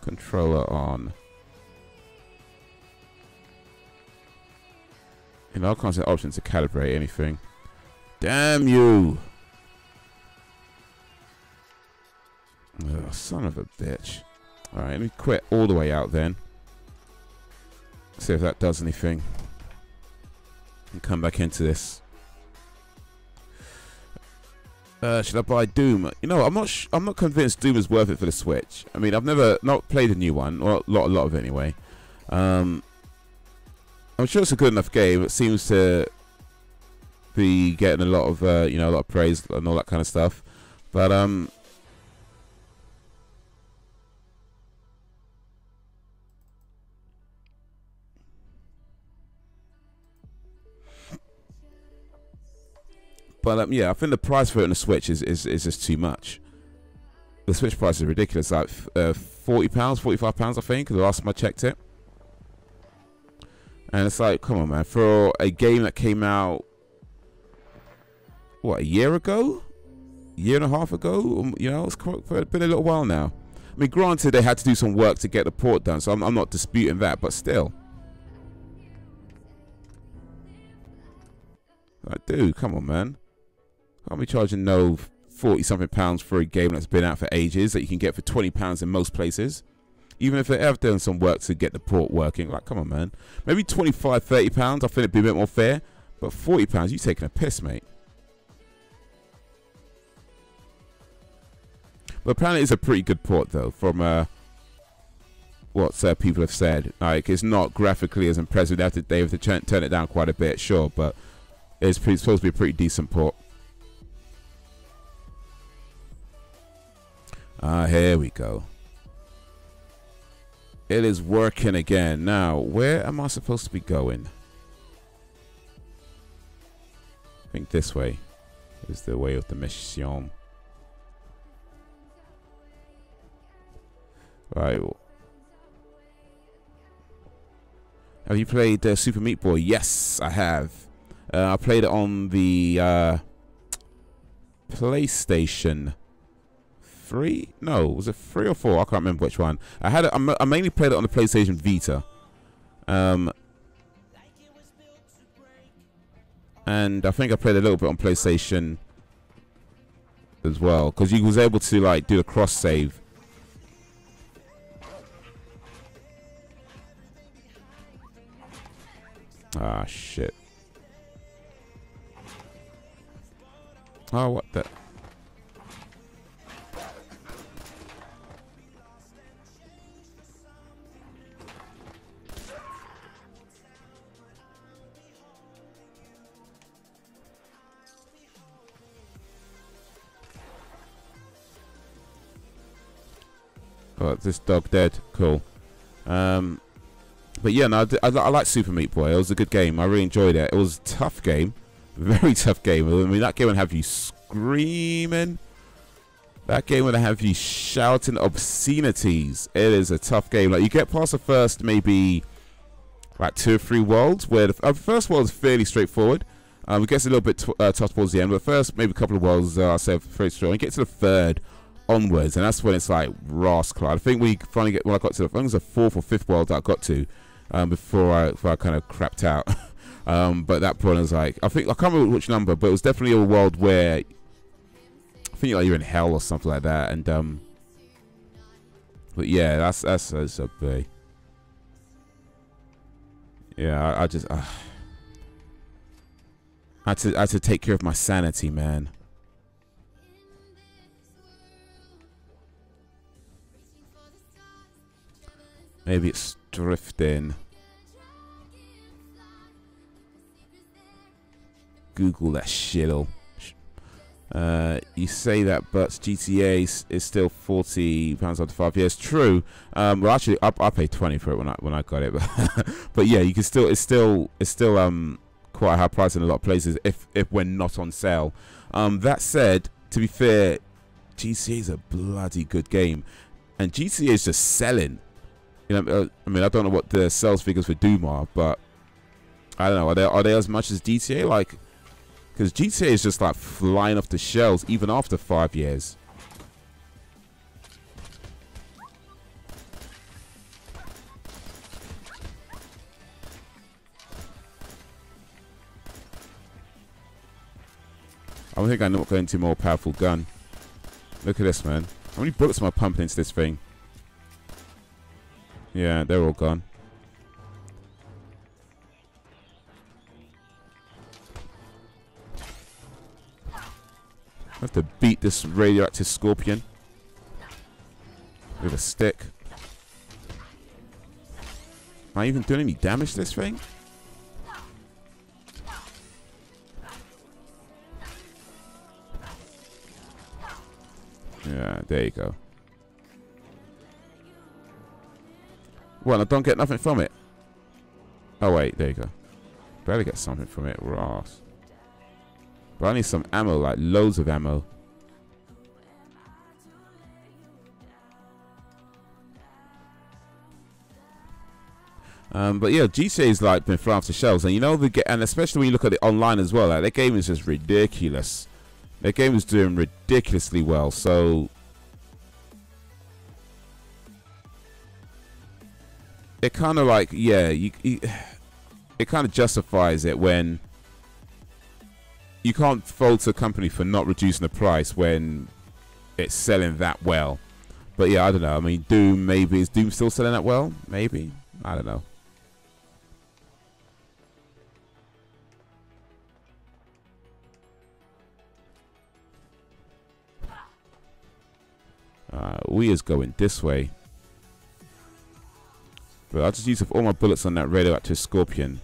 Controller on. You know, I can't see options to calibrate anything. Damn you! Oh, son of a bitch. Alright, let me quit all the way out then. See if that does anything. And come back into this. Should I buy Doom? You know, I'm not convinced Doom is worth it for the Switch. I mean, I've never not played a new one, or a lot of it anyway. I'm sure it's a good enough game. It seems to be getting a lot of you know, a lot of praise and all that kind of stuff. But yeah, I think the price for it on the Switch is just too much. The Switch price is ridiculous, like £40, £45, I think, the last time I checked it. And it's like, come on, man, for a game that came out, what, a year ago? A year and a half ago? You know, it's been a little while now. I mean, granted, they had to do some work to get the port done, so I'm not disputing that, but still. Like, dude, come on, man. Can't be charging no £40-something for a game that's been out for ages that you can get for £20 in most places. Even if they have done some work to get the port working. Like, come on, man. Maybe £25, £30, I think it'd be a bit more fair. But £40, you taking a piss, mate. But apparently it's a pretty good port though, from what people have said. Like, it's not graphically as impressive. They have to turn it down quite a bit, sure, but it's supposed to be a pretty decent port. Here we go. It is working again. Now, where am I supposed to be going? I think this way is the way of the mission. Right. Have you played Super Meat Boy? Yes, I have. I played it on the PlayStation 3? No, was it 3 or 4? I can't remember which one. I mainly played it on the PlayStation Vita. And I think I played a little bit on PlayStation as well, because you was able to like do a cross save. Ah, shit. Oh, what the? Oh, this dog dead. Cool. But yeah, no, I like Super Meat Boy. It was a good game. I really enjoyed it. It was a tough game. Very tough game. I mean, that game would have you screaming. That game would have you shouting obscenities. It is a tough game. Like, you get past the first maybe like 2 or 3 worlds, where the first world is fairly straightforward. It gets a little bit tough towards the end, but first maybe a couple of worlds, I say, very straightforward. You get to the 3rd onwards, and that's when it's like rascal. I think when I got to the, I think it was the 4th or 5th world that I got to, before I kind of crapped out. But at that point I was like, I can't remember which number, but it was definitely a world where I think like you're in hell or something like that. And but yeah, that's a bit. Yeah, I just I had to take care of my sanity, man. Maybe it's drifting. Google that shit'll. You say that, but GTA is still £40 after 5 years. True. Well, actually, I paid 20 for it when I got it, but yeah, you can still. It's still quite a high price in a lot of places if we're not on sale. That said, to be fair, GTA is a bloody good game, and GTA is just selling. You know, I mean, I don't know what the sales figures for Doom are, but I don't know. Are they as much as GTA? Like, because GTA is just like flying off the shelves even after 5 years. I think I'm not going to more powerful gun. Look at this, man. How many bullets am I pumping into this thing? Yeah, they're all gone. I have to beat this radioactive scorpion with a stick. Am I even doing any damage to this thing? Yeah, there you go. Well, I don't get nothing from it. Oh, wait, there you go. Better get something from it, Ross. But I need some ammo, like loads of ammo. But yeah, GTA's like been flying off the shelves, and you know and especially when you look at it online as well, like their game is just ridiculous. Their game is doing ridiculously well, so it kind of like, yeah, it kind of justifies it when you can't fault a company for not reducing the price when it's selling that well. But yeah, I don't know. I mean, Doom, maybe. Is Doom still selling that well? Maybe. I don't know. We is going this way. But I'll just use up all my bullets on that radioactive scorpion.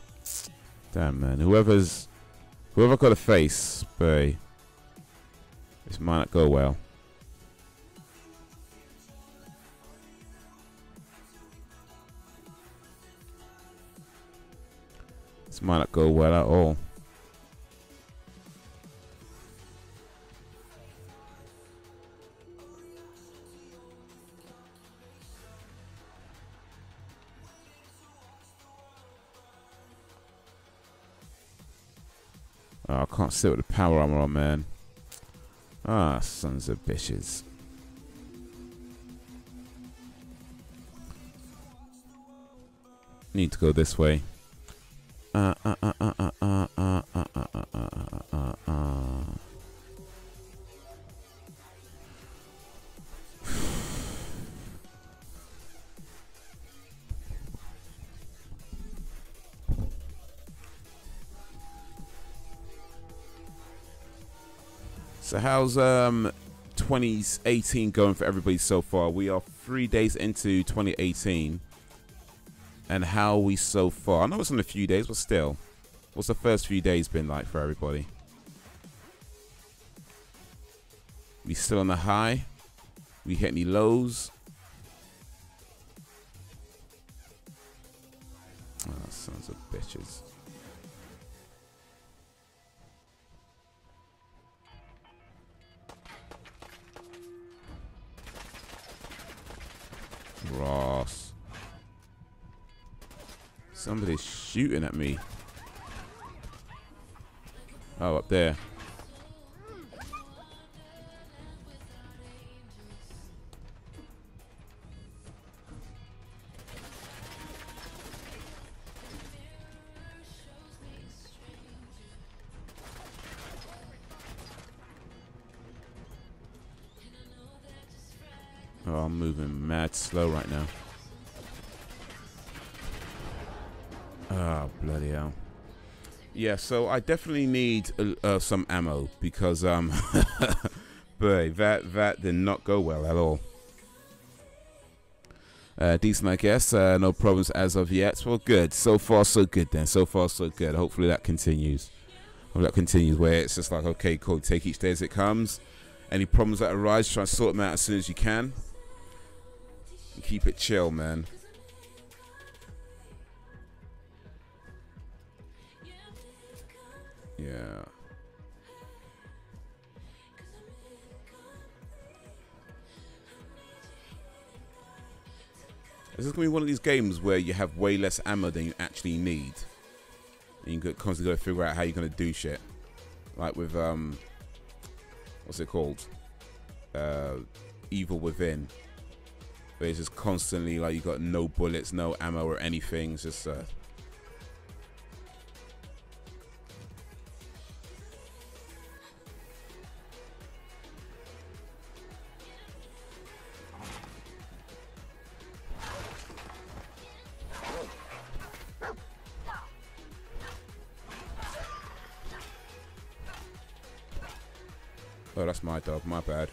Damn, man. Whoever got a face, but this might not go well. This might not go well at all. Oh, I can't sit with the power armor on, man. Ah, sons of bitches. Need to go this way. So how's 2018 going for everybody so far? We are 3 days into 2018. And how are we so far? I know it's only a few days, but still. What's the first few days been like for everybody? We still on the high? We hit any lows? Oh, sons of bitches. Ross. Somebody's shooting at me. Oh, up there. Oh, I'm moving mad slow right now. Oh, bloody hell. Yeah, so I definitely need some ammo because, boy, that did not go well at all. Decent, I guess. No problems as of yet. Well, good. So far, so good then. So far, so good. Hopefully that continues. Hopefully that continues where it's just like, okay, cool, take each day as it comes. Any problems that arise, try and sort them out as soon as you can. And keep it chill, man. Yeah. This is going to be one of these games where you have way less ammo than you actually need. And you constantly got to figure out how you're going to do shit. Like with, what's it called? Evil Within. Where it's just constantly like you got no bullets, no ammo or anything. It's just, oh, that's my dog. My bad.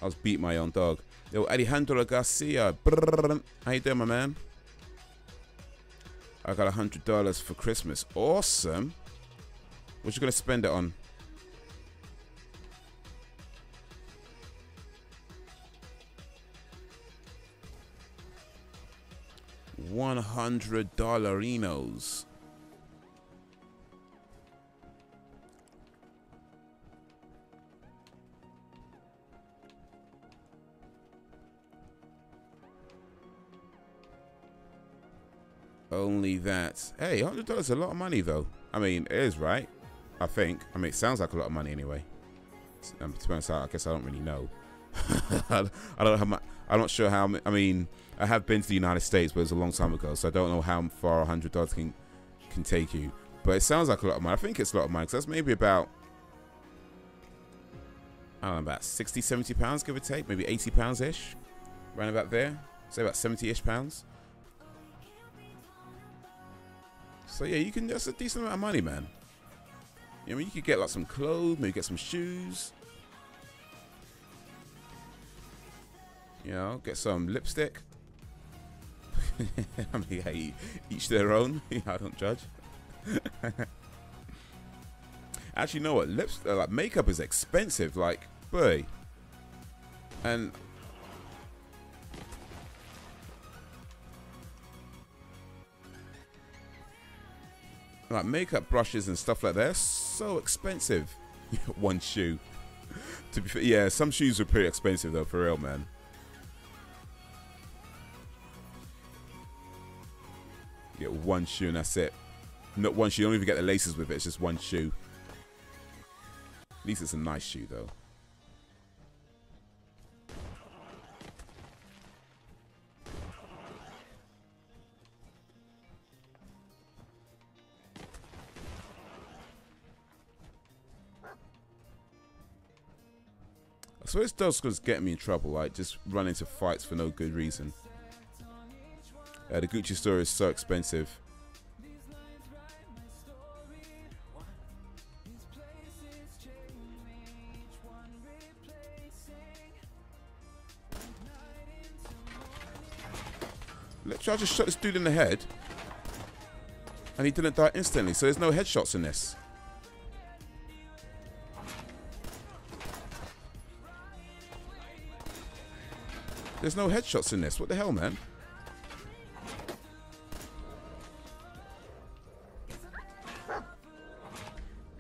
I was beating my own dog. Yo, Alejandro Garcia. Brrr. How you doing, my man? I got $100 for Christmas. Awesome. What you gonna spend it on? $100 Only that. Hey, $100 is a lot of money, though. I mean, it is, right? I think. I mean, it sounds like a lot of money anyway. To be honest, I guess I don't really know. I don't know how much. I'm not sure how. I mean, I have been to the United States, but it was a long time ago, so I don't know how far $100 can take you. But it sounds like a lot of money. I think it's a lot of money, because that's maybe about, I don't know, about 60, 70 pounds, give or take. Maybe 80 pounds-ish. Around about there. Say about 70-ish pounds. So yeah, you can. That's a decent amount of money, man. You know, I mean, you could get like some clothes, maybe get some shoes. You know, get some lipstick. I mean, hey, each their own. I don't judge. Actually, you know what? Like makeup is expensive. Like, boy. And like makeup brushes and stuff like that are so expensive. One shoe. To be fair, yeah, some shoes are pretty expensive though, for real, man. You get one shoe and that's it. Not one shoe, you don't even get the laces with it, it's just one shoe. At least it's a nice shoe though. So this does get me in trouble, like just run into fights for no good reason. The Gucci store is so expensive. Literally, I just shot this dude in the head, and he didn't die instantly. So there's no headshots in this. There's no headshots in this. What the hell, man?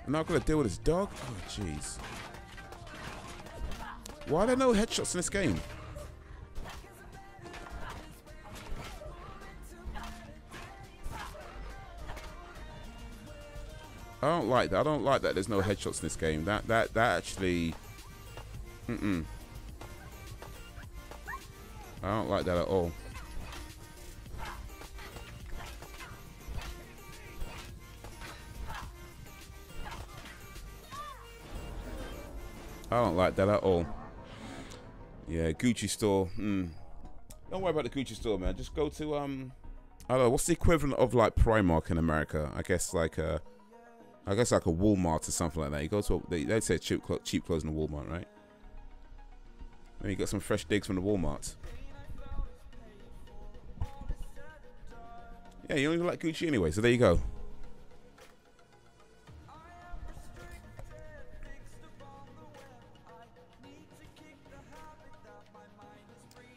And now I've got to deal with this dog? Oh, jeez. Why are there no headshots in this game? I don't like that. I don't like that there's no headshots in this game. That actually... I don't like that at all. I don't like that at all. Yeah, Gucci store. Don't worry about the Gucci store, man. Just go to I don't know, what's the equivalent of like Primark in America? I guess like a Walmart or something like that. You go to they'd say cheap clothes in a Walmart, right? Then you got some fresh digs from the Walmart. Yeah, you don't even like Gucci anyway, so there you go.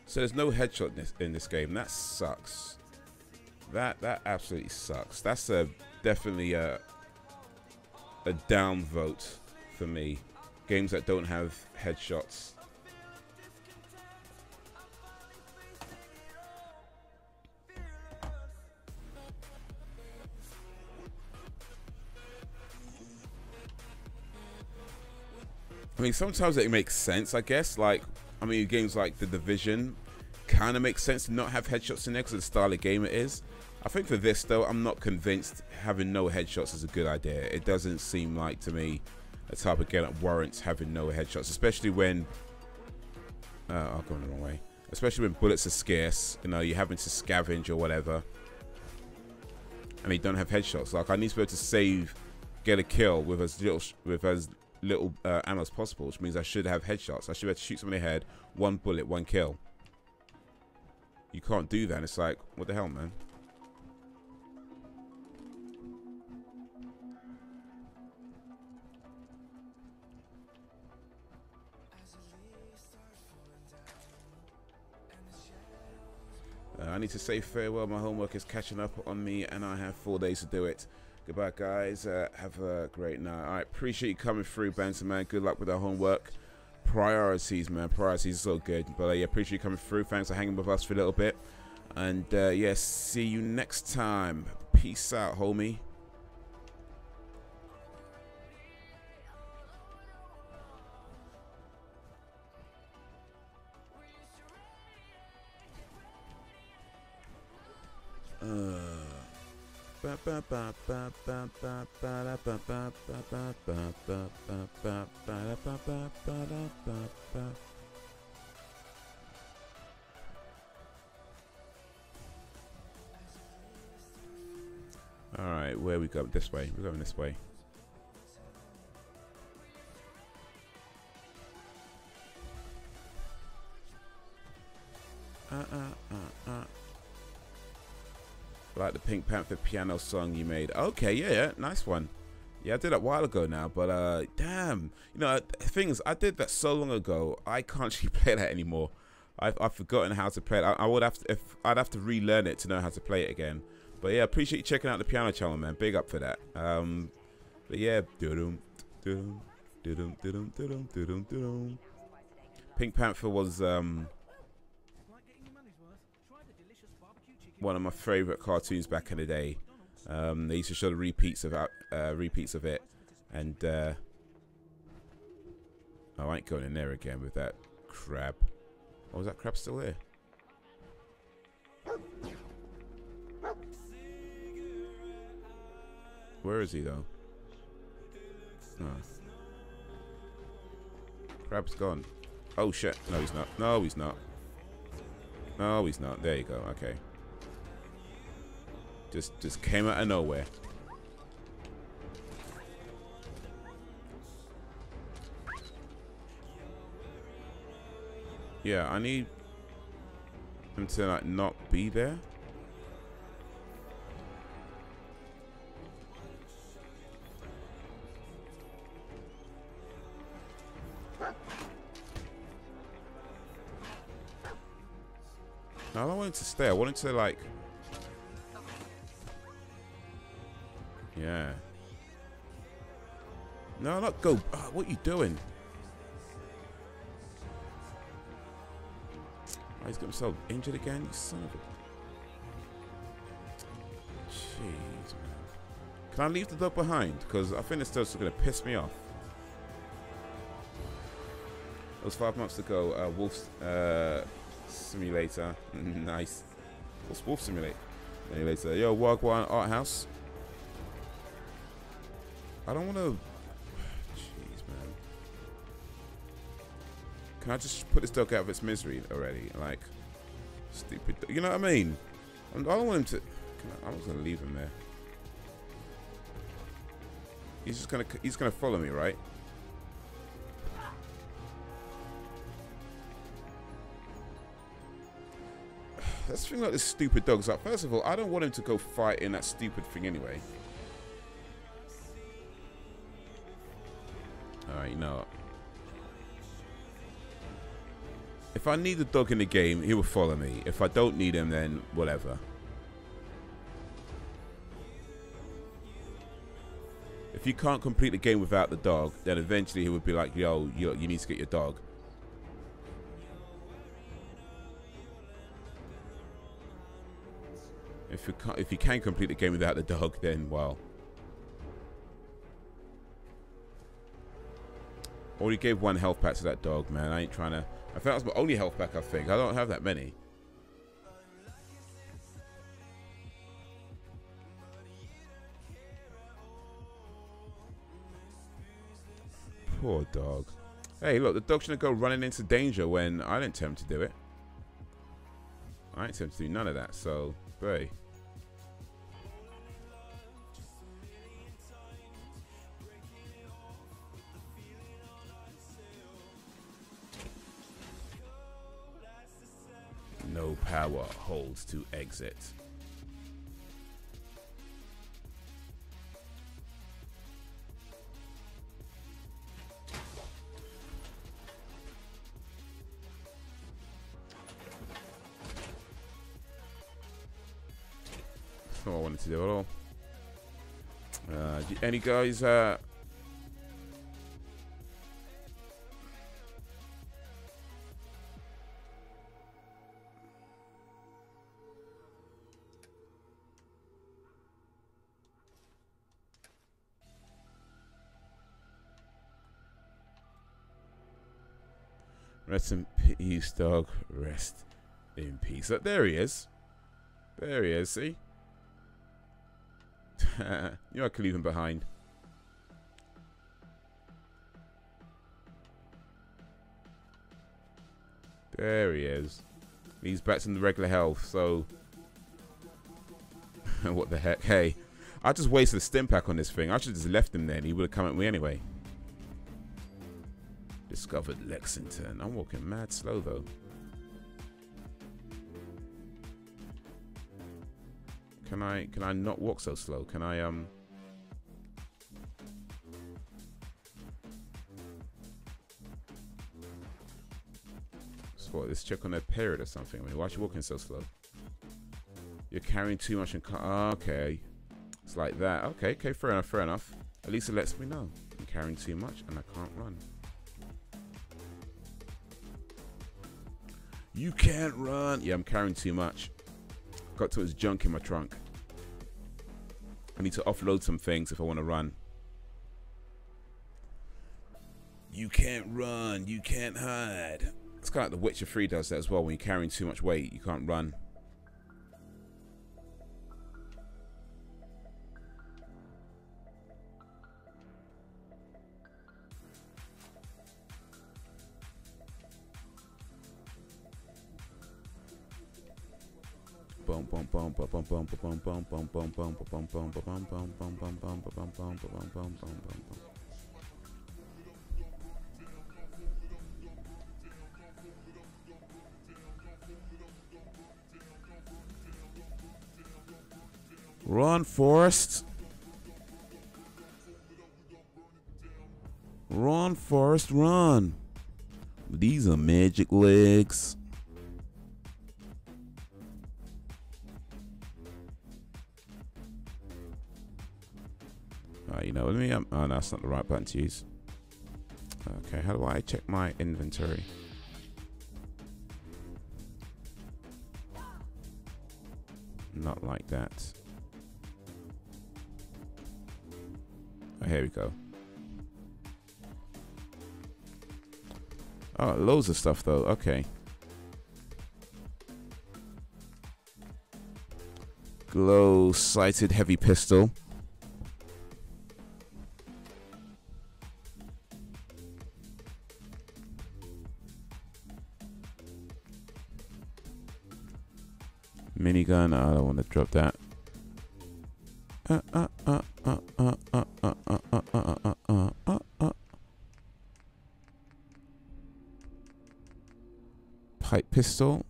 So there's no headshot in this game. That sucks. That absolutely sucks. That's definitely a down vote for me. Games that don't have headshots. I mean, sometimes it makes sense, I guess. Like, I mean, games like The Division kind of makes sense to not have headshots in there because of the style of game it is. I think for this, though, I'm not convinced having no headshots is a good idea. It doesn't seem like, to me, a type of game that warrants having no headshots, especially when... I'll go the wrong way. Especially when bullets are scarce, you know, you're having to scavenge or whatever. And you don't have headshots. Like, I need to be able to save, get a kill with as little ammo as possible, which means I should have headshots. I should be able to shoot someone in the head, one bullet, one kill. You can't do that. It's like, what the hell, man? I need to say farewell. My homework is catching up on me, and I have 4 days to do it. Goodbye, guys. Have a great night. All right, appreciate you coming through, Benson, man. Good luck with our homework. Priorities, man. Priorities are so good. But yeah, appreciate you coming through. Thanks for hanging with us for a little bit. And yeah, see you next time. Peace out, homie. All right, where we go? This way. We're going this way. Like the Pink Panther piano song you made. Okay, yeah, nice one. Yeah, I did that a while ago now, but damn, you know, things I did that so long ago, I can't actually play that anymore. I've forgotten how to play it. I would have to, I'd have to relearn it to know how to play it again. But yeah, appreciate you checking out the piano channel, man. Big up for that. But yeah, Pink Panther was one of my favorite cartoons back in the day. They used to show the repeats of it, and oh, I ain't going in there again with that crab. Oh, was that crab still there? Where is he though? Oh. Crab's gone. Oh shit! No, he's not. No, he's not. No, he's not. There you go. Okay. Just came out of nowhere. Yeah, I need him to like not be there. No, I don't want him to stay. I want him to like. Yeah. No, not go. Oh, what are you doing? Oh, he's got himself injured again, you son of a. Jeez, man. Can I leave the dog behind? Because I think this dog's going to piss me off. It was 5 months ago. Wolf Simulator. Nice. What's Wolf Simulator? Yo, Wagwan Art House. I don't want to. Jeez, man. Can I just put this dog out of its misery already? Like, stupid. You know what I mean? I don't want him to. I'm just gonna leave him there. He's just gonna. He's gonna follow me, right? That's the thing like this stupid dog's like. First of all, I don't want him to go fight in that stupid thing anyway. Alright, you know what? If I need the dog in the game, he will follow me. If I don't need him, then whatever. If you can't complete the game without the dog, then eventually he would be like, yo, you need to get your dog. If you can complete the game without the dog, then well. Already gave 1 health pack to that dog, man. I ain't trying to. I think that was my only health pack, I think. I don't have that many. Poor dog. Hey, look, the dog shouldn't go running into danger when I didn't tell him to do it. I ain't tell him to do none of that, so, hey. No power holds to exit. That's not what I wanted to do at all. Any guys rest in peace, dog. Rest in peace. There he is. There he is, see? You know I could leave him behind. There he is. He's back to the regular health, so... What the heck? Hey, I just wasted a stim pack on this thing. I should have just left him there and he would have come at me anyway. Discovered Lexington. I'm walking mad slow though. Can I not walk so slow? Can I So what, let's check on that period or something. I mean, why are you walking so slow? You're carrying too much and okay. It's like that. Okay, fair enough, fair enough. At least it lets me know I'm carrying too much and I can't run. You can't run. Yeah, I'm carrying too much. Got too much junk in my trunk. I need to offload some things if I want to run. You can't run. You can't hide. It's kind of like The Witcher 3 does that as well. When you're carrying too much weight, you can't run. Run, Forrest. Run, Forrest, run. These are magic legs. You know, let me, oh no, that's not the right button to use. Okay, how do I check my inventory? Not like that. Oh, here we go. Oh, loads of stuff though. Okay. Glow-sighted heavy pistol. Minigun. I don't want to drop that. Pipe pistol.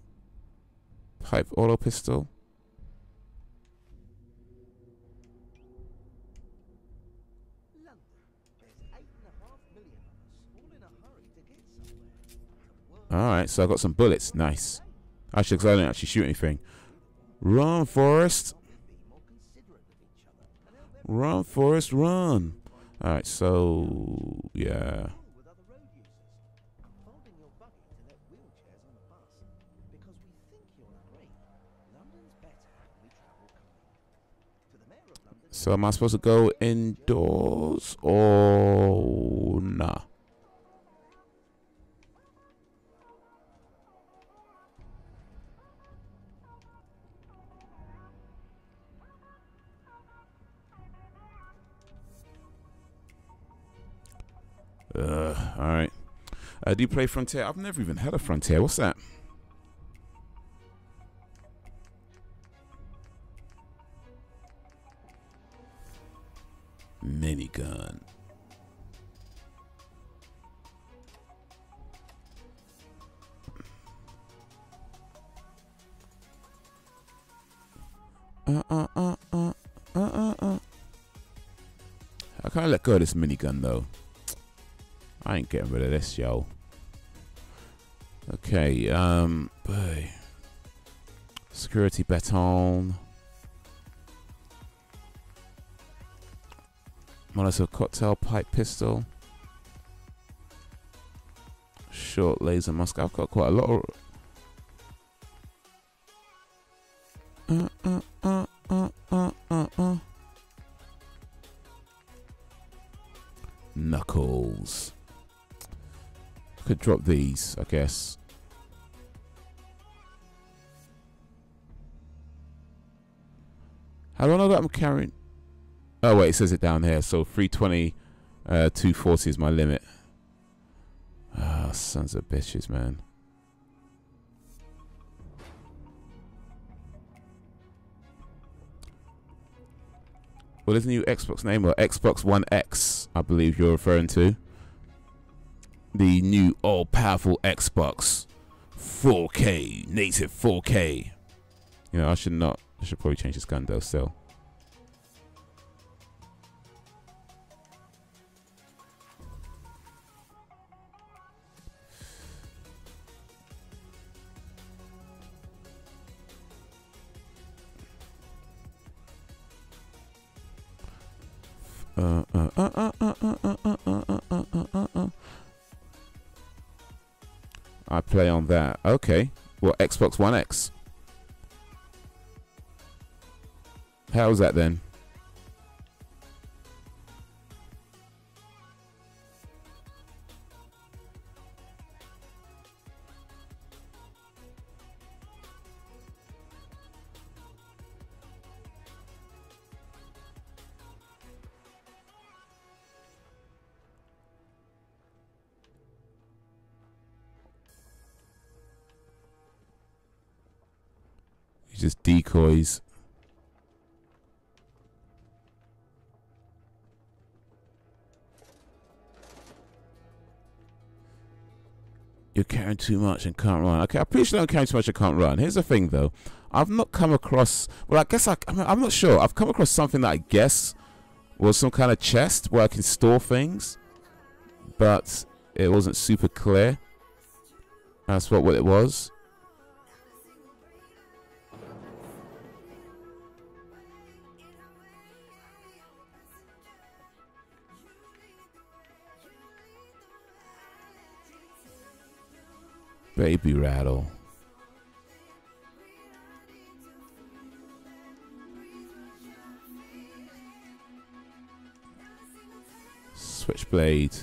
Pipe auto pistol. Alright, so I got some bullets. Nice. Actually, because I didn't actually shoot anything. Run, Forrest. Run, Forrest, run. Alright, so yeah. So am I supposed to go indoors or nah? Alright. Do you play Frontier? I've never even had a Frontier. What's that? Minigun. I can't let go of this minigun though. I ain't getting rid of this, yo. Okay, boy. Security baton. Molotov cocktail pipe pistol. Short laser musket. I've got quite a lot of knuckles. I could drop these, I guess. How do I know that I'm carrying? Oh wait, it says it down here. So 320, 240 is my limit. Ah, sons of bitches, man. What is the new Xbox name? Or Xbox One X, I believe you're referring to. The new all-powerful Xbox 4K, native 4K. You know, I should not I should probably change this gun though still. I play on that. Okay. Well, Xbox One X. How's that then? Just decoys. You're carrying too much and can't run. Okay, I'm pretty sure I'm carrying too much and can't run. Here's the thing, though. I've not come across... Well, I guess I'm not sure. I've come across something that I guess was some kind of chest where I can store things. But it wasn't super clear. That's what it was. Baby rattle. Switchblade.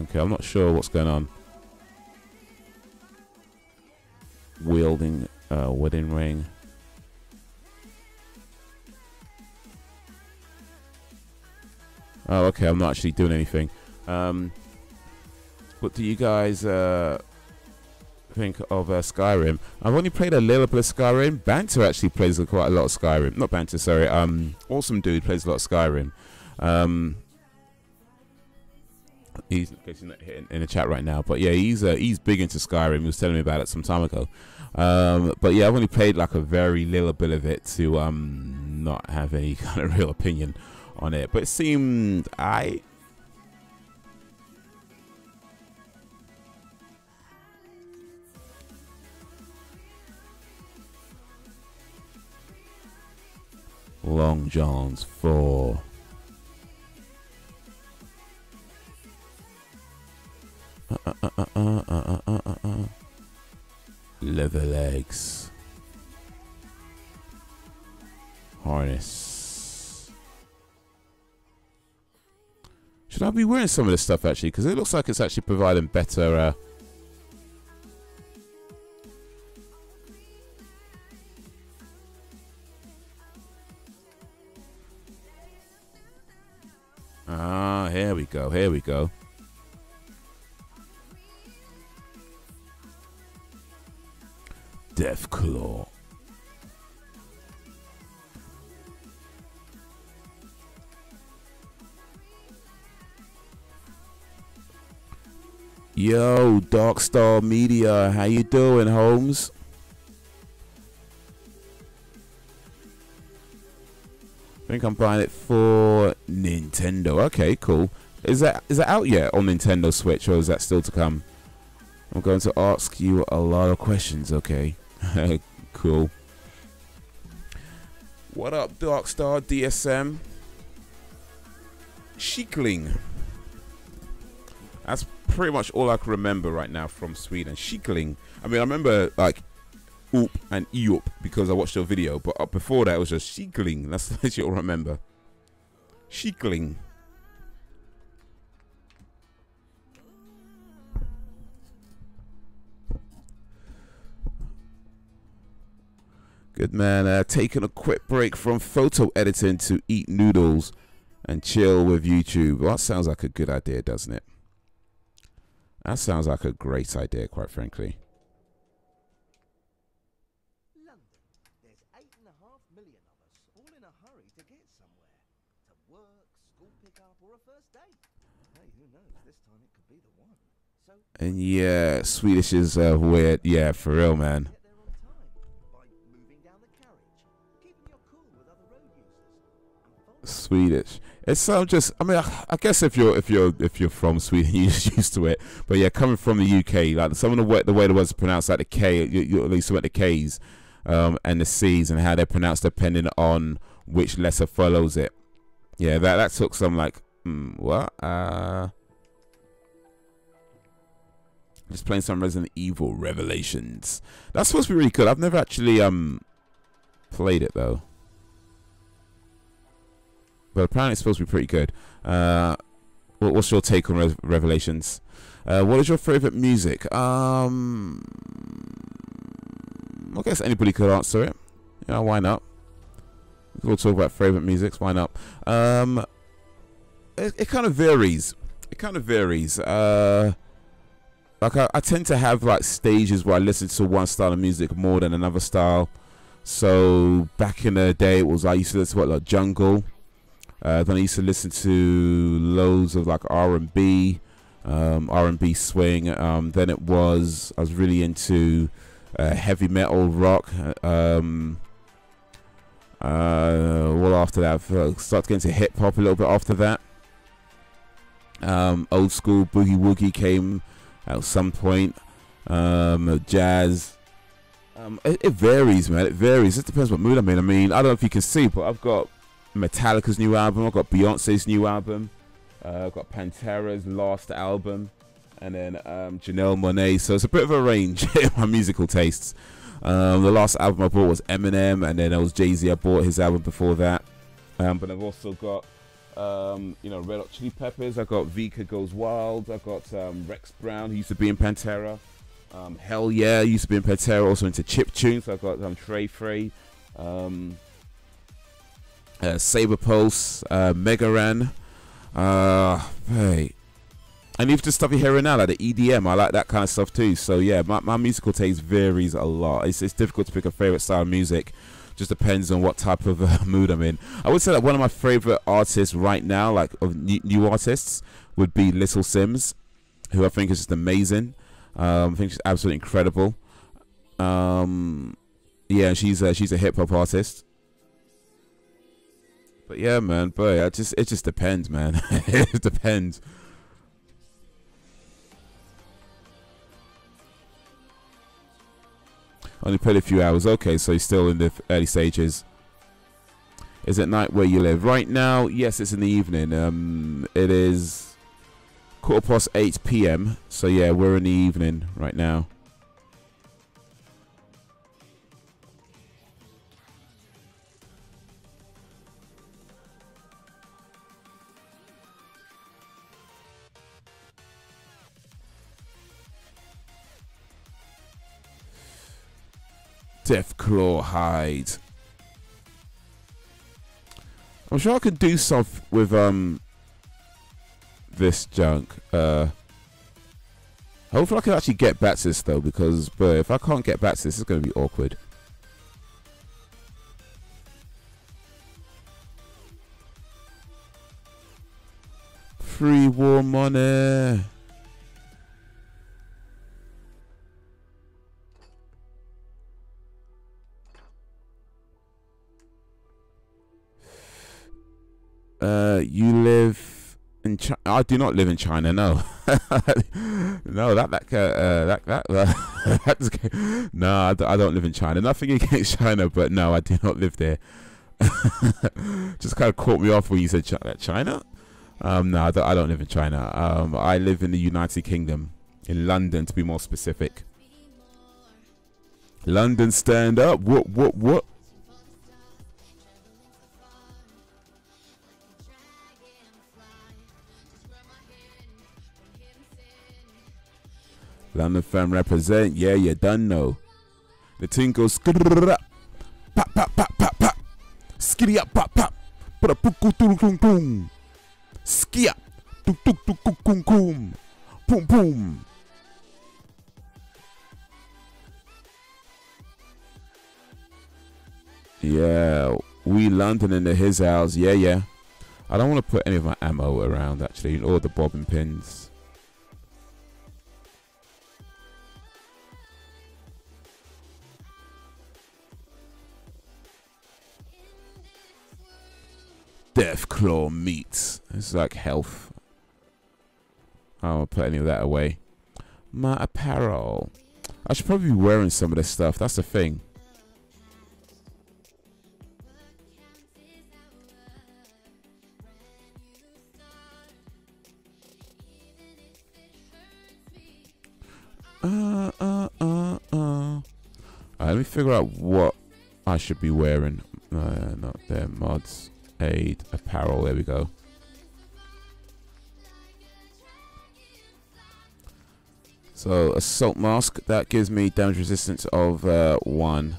Okay, I'm not sure what's going on. Wielding wedding ring. Oh, okay, I'm not actually doing anything. What do you guys think of Skyrim? I've only played a little bit of Skyrim. Banter actually plays quite a lot of Skyrim. Not Banter, sorry. Awesome Dude plays a lot of Skyrim. He's not in the chat right now, but yeah, he's big into Skyrim. He was telling me about it some time ago. But yeah, I've only played like a very little bit of it to not have any kind of real opinion on it, but it seemed Long John's 4. Leather legs. Harness. Should I be wearing some of this stuff actually? Because it looks like it's actually providing better. Here we go. Here we go. Deathclaw. Yo, Darkstar Media, how you doing, Holmes? I think I'm buying it for Nintendo. Okay, cool. Is that out yet on Nintendo Switch, or is that still to come? I'm going to ask you a lot of questions. Okay, cool. What up, Darkstar DSM? Schickling. That's pretty much all I can remember right now from Sweden. Schickling. I mean, I remember like Oop and Eop because I watched your video, but before that it was just Schickling. That's what you'll remember. Schickling. Good man. Taking a quick break from photo editing to eat noodles and chill with YouTube. Well, that sounds like a good idea, doesn't it? That sounds like a great idea, quite frankly. London. There's 8.5 million of us, all in a hurry to get somewhere. To work, school pickup, or a first date. Hey, who knows? This time it could be the one. and yeah, Swedish is weird. Yeah, for real, man. get there on time by moving down the carriage, keeping your cool with other road users, and following Swedish. It's just. I mean, I guess if you're from Sweden, you're just used to it. But yeah, coming from the UK, like some of the way the words are pronounced, like the K, you at least with the K's, and the C's, and how they're pronounced depending on which letter follows it. Yeah, that took some like what? Just playing some Resident Evil Revelations. That's supposed to be really good. I've never actually played it though. But apparently it's supposed to be pretty good. What's your take on Revelations? What is your favorite music? I guess anybody could answer it. Yeah, why not? We'll talk about favorite musics. Why not? It kind of varies. It kind of varies. Like I tend to have like stages where I listen to one style of music more than another style. So back in the day, I used to listen to like jungle. Then I used to listen to loads of like R&B swing. Then I was really into heavy metal, rock. Well, after that, I started getting into hip hop a little bit. After that, old school boogie woogie came at some point. Jazz. It varies, man. It varies. It depends what mood I'm in. I mean, I don't know if you can see, but I've got Metallica's new album. I've got Beyonce's new album. I've got Pantera's last album, and then Janelle Monáe. So it's a bit of a range in my musical tastes. The last album I bought was Eminem, and then there was Jay-Z. I bought his album before that. But I've also got Red Hot Chili Peppers. I got Vika Goes Wild. I got Rex Brown, who used to be in Pantera. Hell Yeah, used to be in Pantera. Also into chip tunes. So I got Trey Frey. Saber Pulse, Megaran, hey, and even the stuff you hear now, like the EDM, I like that kind of stuff too. So yeah, my musical taste varies a lot. It's difficult to pick a favorite style of music. Just depends on what type of mood I'm in. I would say that one of my favorite artists right now, like of new artists, would be Little Sims, who I think is just amazing. I think she's absolutely incredible. Yeah, she's a hip hop artist. But yeah, man, boy, it just depends, man. It depends. Only played a few hours. Okay, so you're still in the early stages. Is it night where you live? Right now, yes, it's in the evening. It is 8:15 p.m. So yeah, we're in the evening right now. Deathclaw hide. I'm sure I can do stuff with this junk. Hopefully I can actually get back to this though, because if I can't get back to this, it's going to be awkward. Free war money. You live in China? I do not live in China. No, no. No, I don't live in China. Nothing against China, but no, I do not live there. Just kind of caught me off when you said China. No, I don't live in China. I live in the United Kingdom, in London to be more specific. London, stand up! What? London fam represent, yeah, you done know. The thing goes pop, pop, pop, pop, pop. Skitty up, pop, pop. Put a boom. Ski up. Boom. Boom. Yeah, we London in the his house, yeah. I don't want to put any of my ammo around actually, or the bobbin pins. Death Claw meat. It's like health. I won't put any of that away. My apparel. I should probably be wearing some of this stuff. That's the thing. Let me figure out what I should be wearing. Not there. Mods, aid, apparel. There we go. So assault mask, that gives me damage resistance of 1.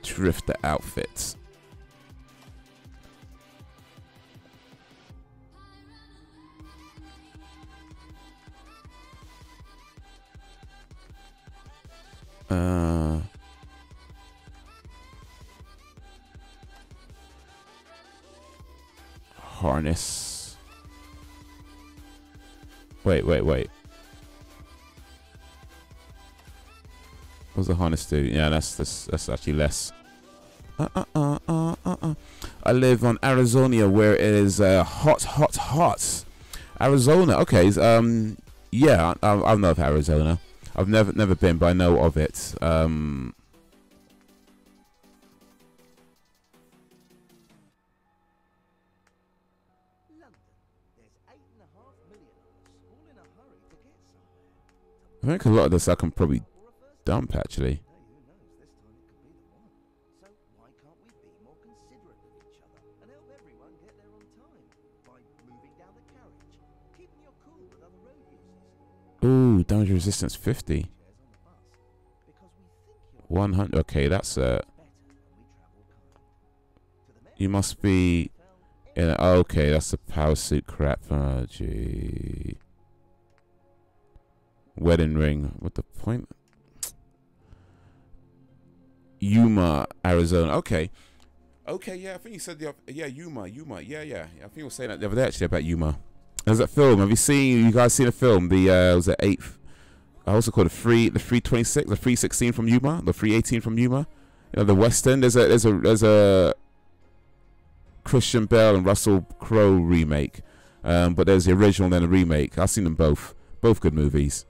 Drifter outfits. Harness. Wait. What does the harness do? Yeah, that's actually less. I live on Arizona, where it is hot. Arizona. Okay. Yeah, I know of Arizona. I've never been, but I know of it. I think a lot of this I can probably dump, actually. Ooh, damage resistance 50. 100. Okay, that's you must be in. Okay, that's the power suit crap. Oh, gee. Wedding ring. What the point? Yuma, Arizona. Okay. Okay, yeah, I think you said the Yuma. Yeah. I think you were saying that the other day actually about Yuma. There's that film. Have you guys seen a film? The was the 8th. I also called it the 326, the 316 from Yuma, the 318 from Yuma. You know, the Western. There's a Christian Bale and Russell Crowe remake, but there's the original and then a remake. I've seen them both. Both good movies.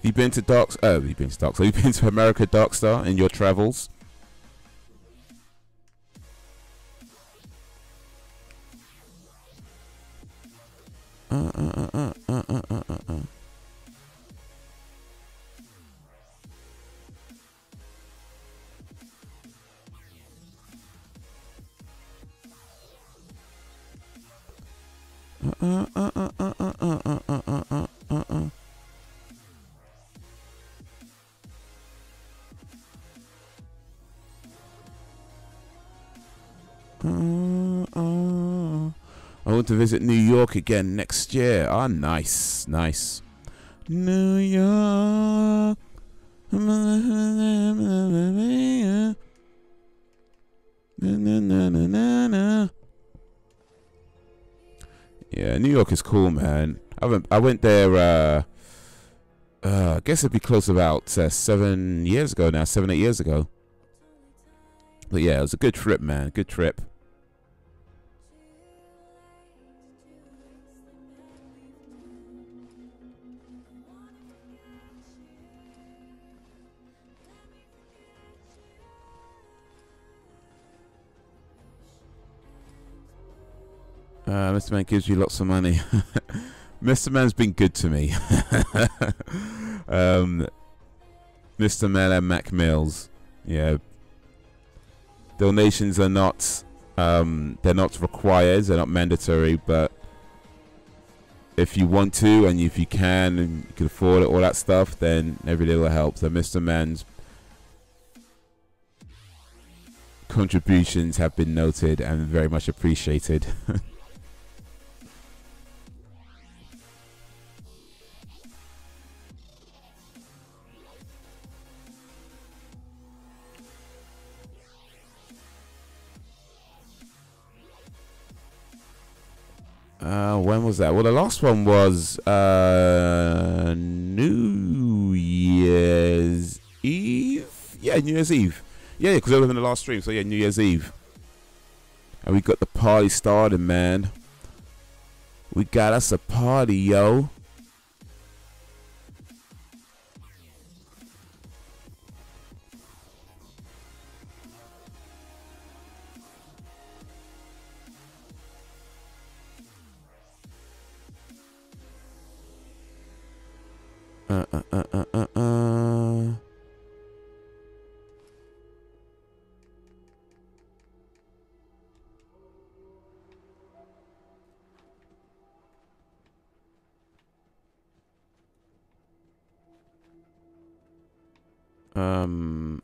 You've been to Dark. You've been to Dark. So you've been to America Darkstar in your travels. I want to visit New York again next year. Ah, nice, nice. New York. Yeah, New York is cool, man. I went there. I guess it'd be close about 7 years ago now, 7, 8 years ago. But yeah, it was a good trip, man. Good trip. Mr. Man gives you lots of money. Mr. Man's been good to me. Mr. Man and Mac Mills. Yeah. Donations are not they're not required, they're not mandatory, but if you want to and if you can and you can afford it, all that stuff, then every little helps. So Mr. Man's contributions have been noted and very much appreciated. When was that? Well, the last one was New Year's Eve. Yeah, New Year's Eve. Yeah, because I was in the last stream, so yeah, New Year's Eve. And we got the party started, man. We got us a party, yo.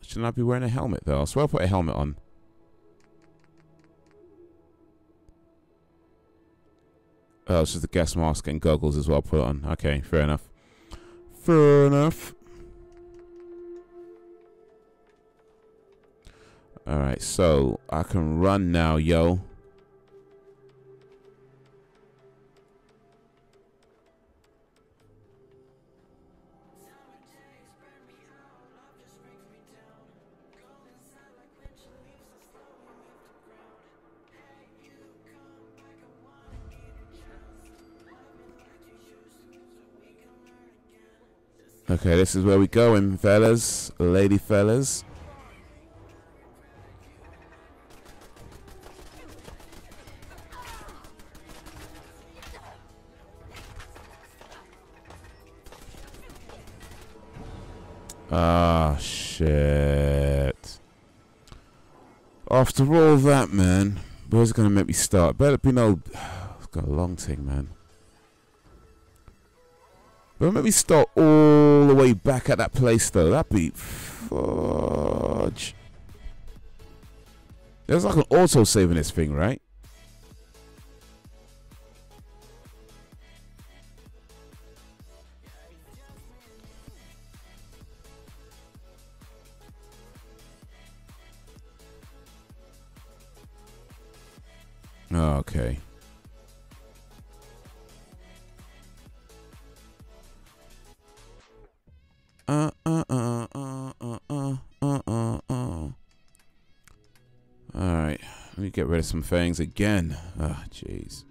Shouldn't I be wearing a helmet though? I swear I put a helmet on. Oh, it's just a gas mask and goggles as well. Put it on. Okay, fair enough. Fair enough. Alright, so I can run now, yo. Okay, this is where we going, fellas, lady fellas. Ah, shit. After all that, man, where's it gonna make me start? Better be no. It's got a long thing, man. But maybe start all the way back at that place though. That'd be fudge. There's like an auto save in this thing, right? Okay. Alright, let me get rid of some things again. Ah, jeez.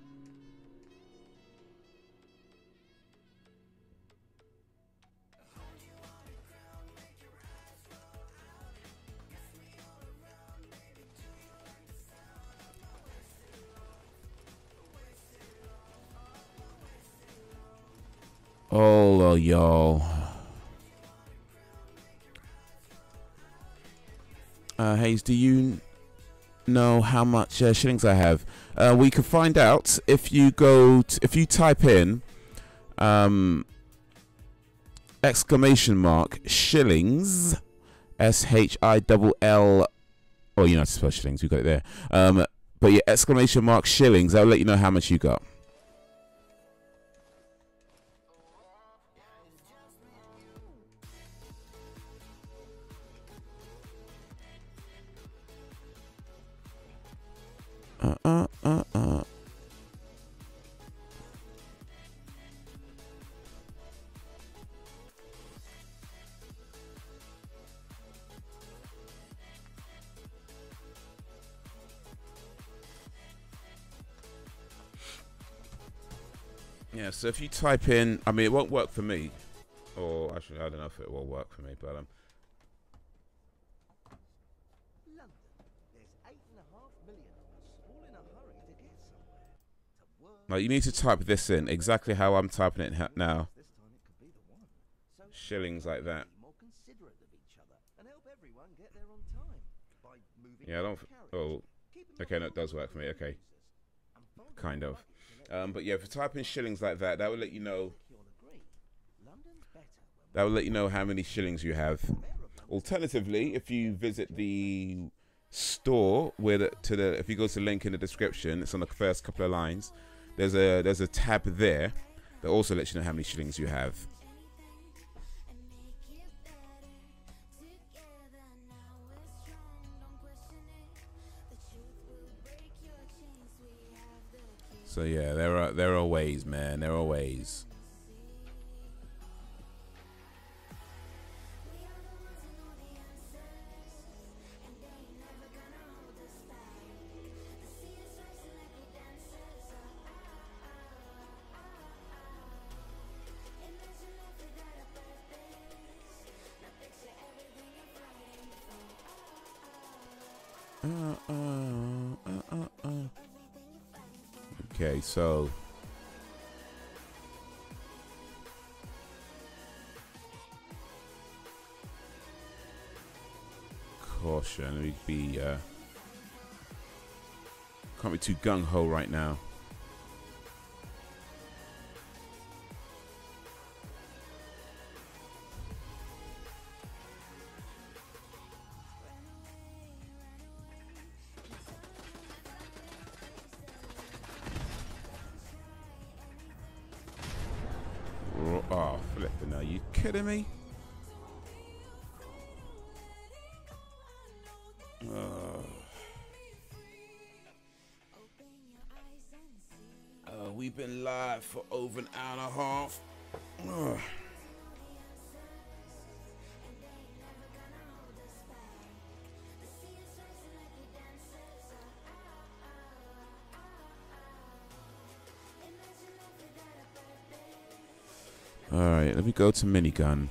Oh, y'all. Haze, do you know how much shillings I have? We can find out if you go if you type in exclamation mark shillings, SHILL. Oh, you know how to spell shillings. You got it there. But yeah, exclamation mark shillings. I'll let you know how much you got. Yeah, so if you type in, I mean, it won't work for me, or actually, I don't know if it will work for me, but London, there's 8.5 million of us, all in a hurry to get somewhere. To work. like, you need to type this in exactly how I'm typing it now. This time it could be the one. So Shillings like that. be more considerate of each other and help everyone get there on time by moving Yeah, I don't. Oh, keeping okay, no, it does work for me. Okay, kind of. But yeah, if you type in shillings like that, that will let you know. That will let you know how many shillings you have. Alternatively, if you visit the store with if you go to the link in the description, it's on the first couple of lines. There's a tab there that also lets you know how many shillings you have. So yeah, there are ways, man. There are ways. Okay, so caution. Let me be can't be too gung-ho right now. Oh, flipping! Are you kidding me? We've been live for over an hour and a half. All right, let me go to minigun.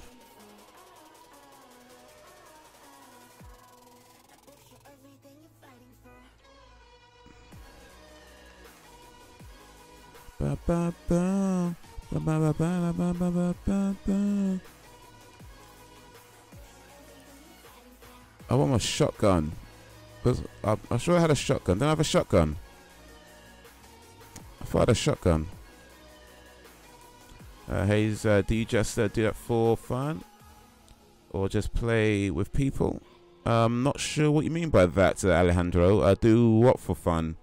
Ba, ba, ba. Ba, ba, ba, ba, ba, ba, ba, ba, ba. I want my shotgun. I'm sure I had a shotgun. Don't I have a shotgun? I thought I had a shotgun. Haze, do you just do that for fun? Or just play with people? I'm not sure what you mean by that, Alejandro. Do what for fun?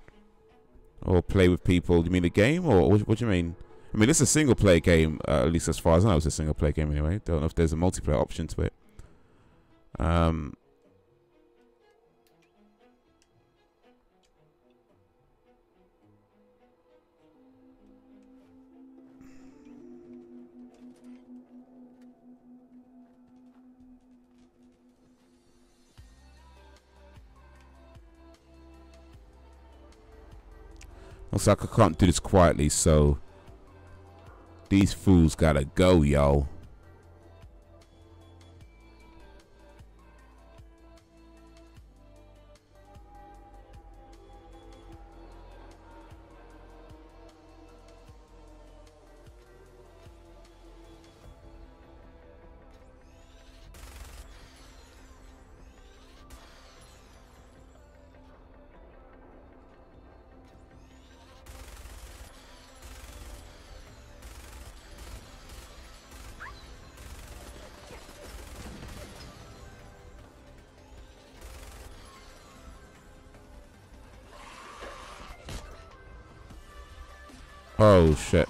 Or play with people? Do you mean the game? Or what do you mean? I mean, it's a single player game, at least as far as I know, it's a single player game anyway. Don't know if there's a multiplayer option to it. Looks like I can't do this quietly, so these fools gotta go, yo. Oh shit.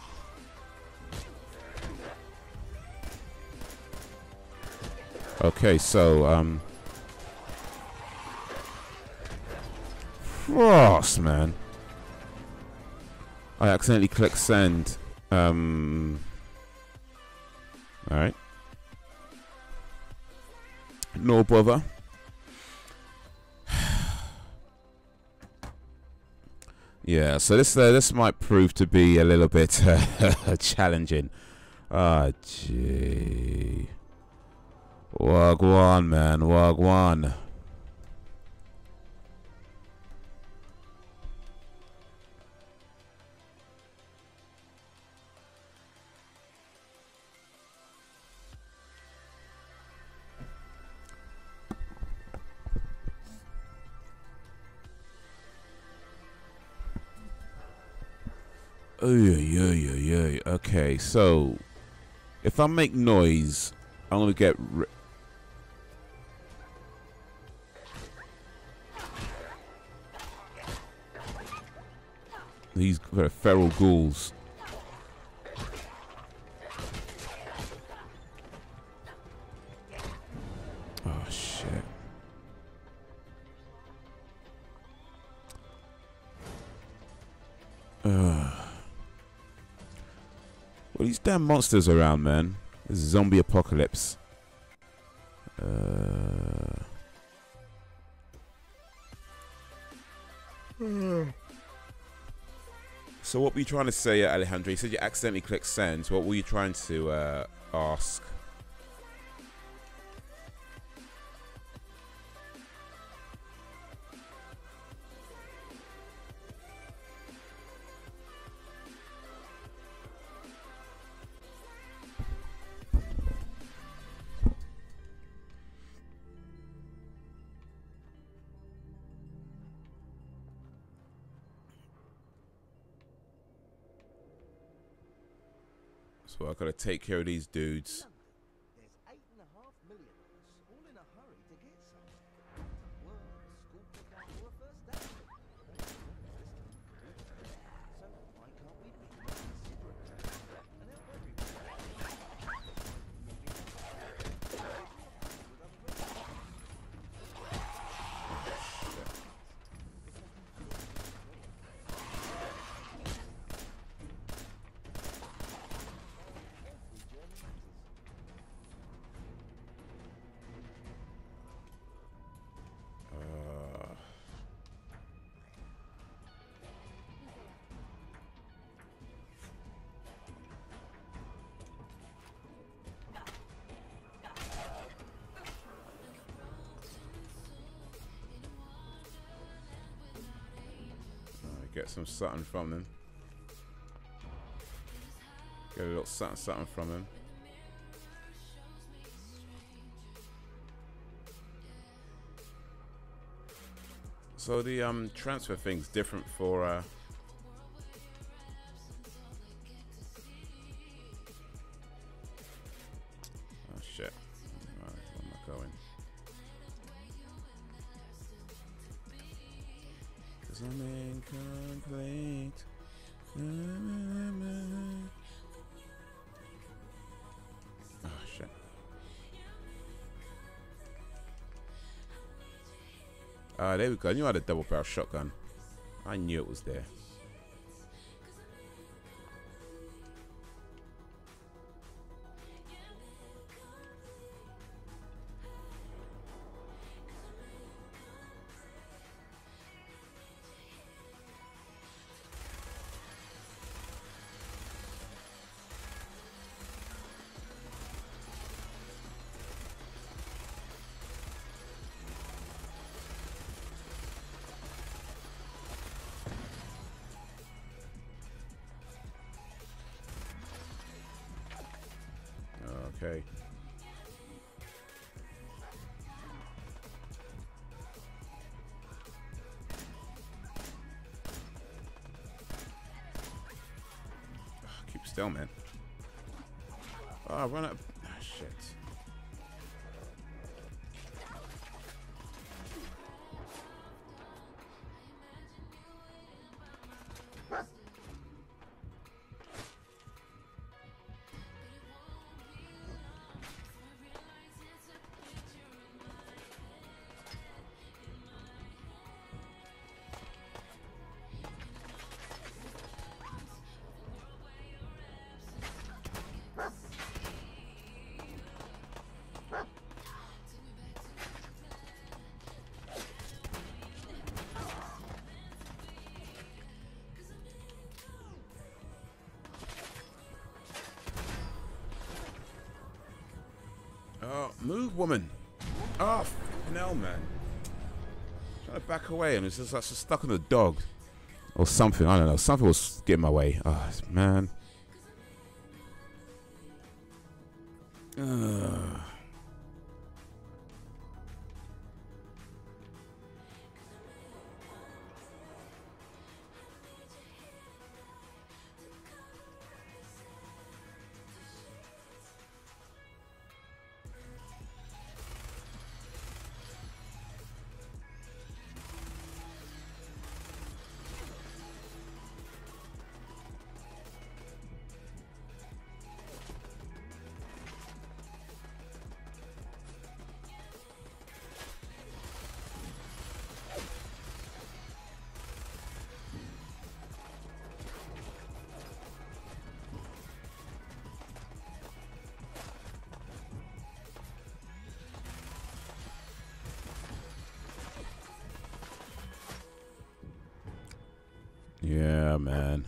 Okay, so Frost, man. I accidentally clicked send. Alright. No bother. Yeah, so this might prove to be a little bit challenging. Ah, gee. Wagwan, man, wagwan. Okay, so if I make noise, I'm gonna get These feral ghouls. Oh shit. Well, these damn monsters around, man. This is zombie apocalypse. So what were you trying to say, Alejandro? You said you accidentally clicked send. What were you trying to ask? So I gotta take care of these dudes. There's 8.5 million of us, all in a hurry to get some. Work, school pickup, or a first date. So why can't we be considerate and help everyone? Get some something from them. Get a little something from them. So the transfer thing's different for oh shit. Alright, where am I going? Cause I'm incomplete. Oh shit. There we go. I knew I had a double barrel shotgun. I knew it was there. Okay. Keep still, man. Oh, run up. Oh, shit. Oh, move, woman. Oh, no, man. Trying to back away and it's just like stuck on the dog. Or something, I don't know. Something was getting my way. Oh, man. Yeah, man.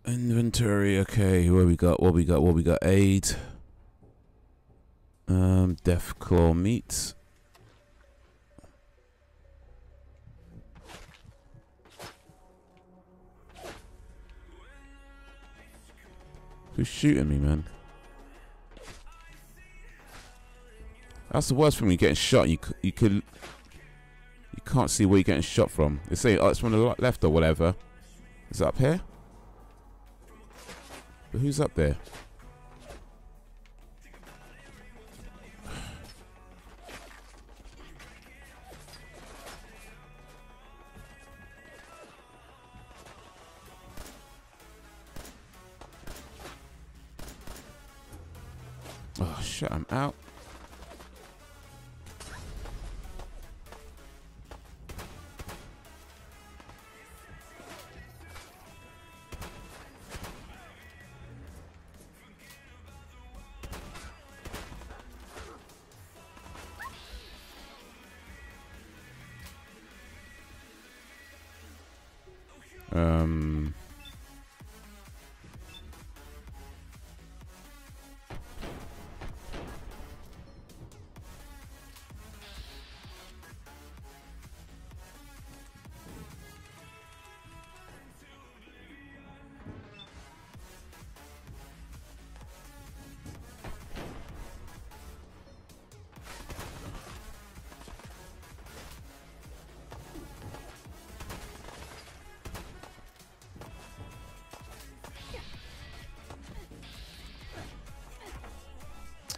Inventory. Okay, what we got? What we got? Aid. Deathclaw meat. Who's shooting me, man? That's the worst thing when you're getting shot. You can't see where you're getting shot from. They say, oh, it's from the left or whatever. Is it up here? But who's up there? Oh shit, I'm out.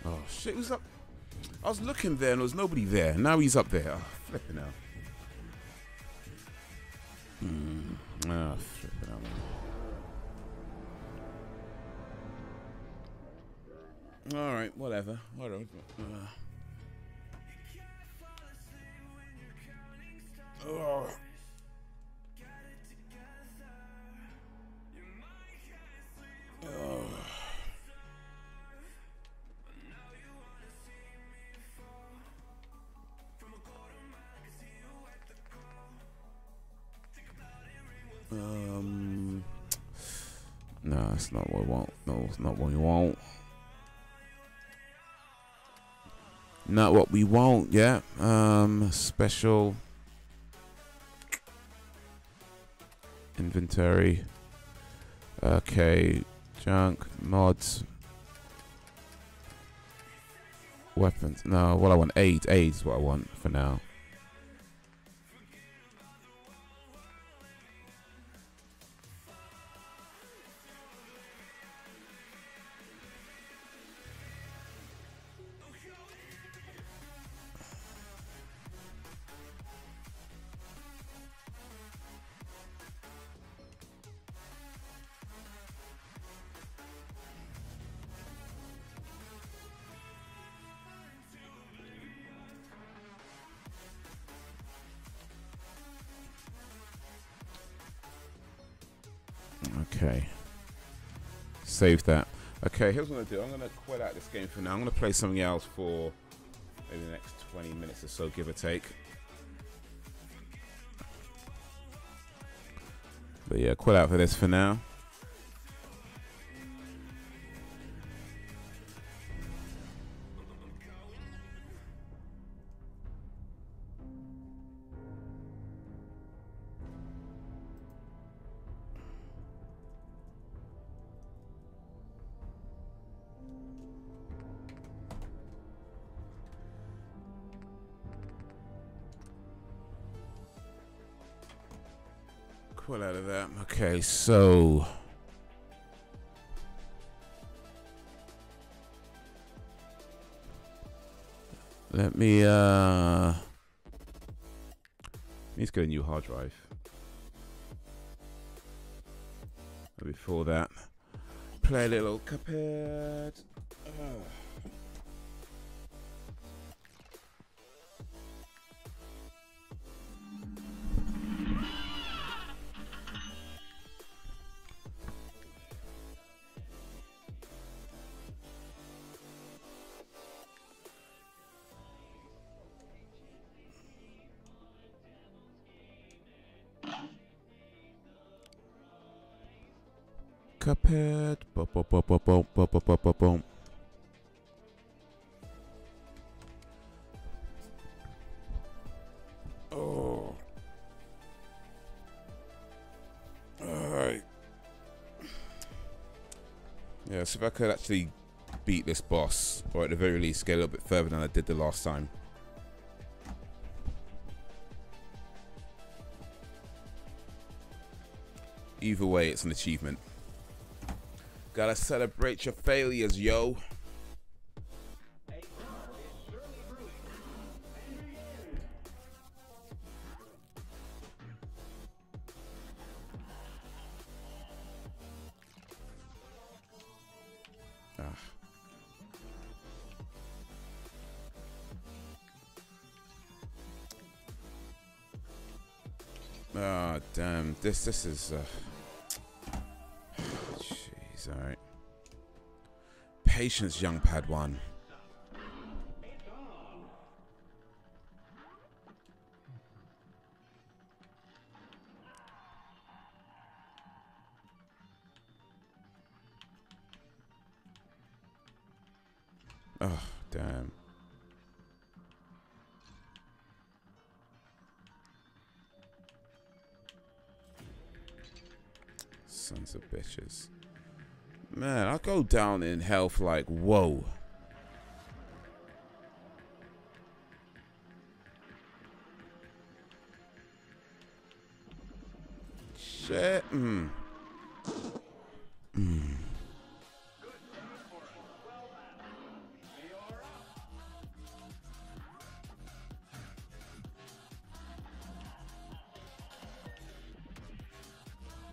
Oh shit, who's up? I was looking there and there was nobody there. Now he's up there. Oh, flipping out. Oh, flipping out, man. Alright, whatever. Oh. No, that's not what we want. No, it's not what we want. Not what we want, yeah. Special inventory. Okay, junk, mods, weapons. No, what I want, aids is what I want for now. Okay. Save that. Okay, here's what I'm going to do. I'm going to quit out this game for now. I'm going to play something else for maybe the next 20 minutes or so, give or take. But yeah, quit out for this for now. Quit out of that. Okay, so let me let's get a new hard drive. But before that, play a little Cuphead. Cuphead. Boom, boom, boom, boom, boom, boom, boom, boom, boom, boom. Oh. Alright. Yeah, see if I could actually beat this boss, or at the very least get a little bit further than I did the last time. Either way, it's an achievement. Gotta celebrate your failures, yo. Ah, damn. This is jeez, alright. Patience, young Padawan. Oh, damn. Sons of bitches. Man, I go down in health like, whoa. Shit.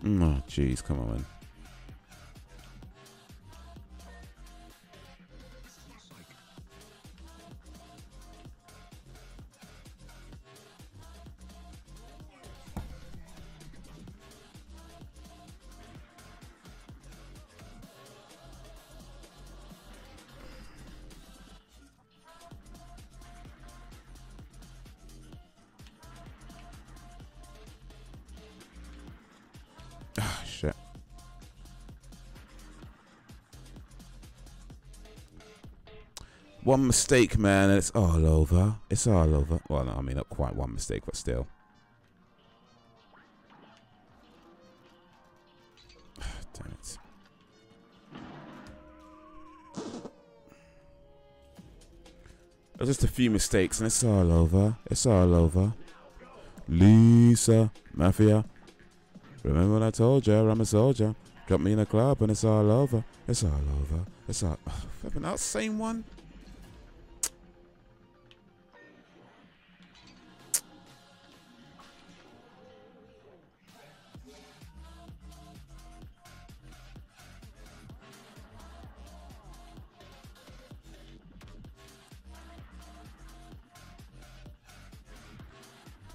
Oh, jeez, come on. Shit. One mistake, man, and it's all over. It's all over. Well, no, I mean, not quite one mistake, but still. Damn it. There's just a few mistakes, and it's all over. It's all over. Lisa, Mafia. Remember when I told you I'm a soldier? Got me in a club and it's all over. It's all over. It's all... flipping out, same one?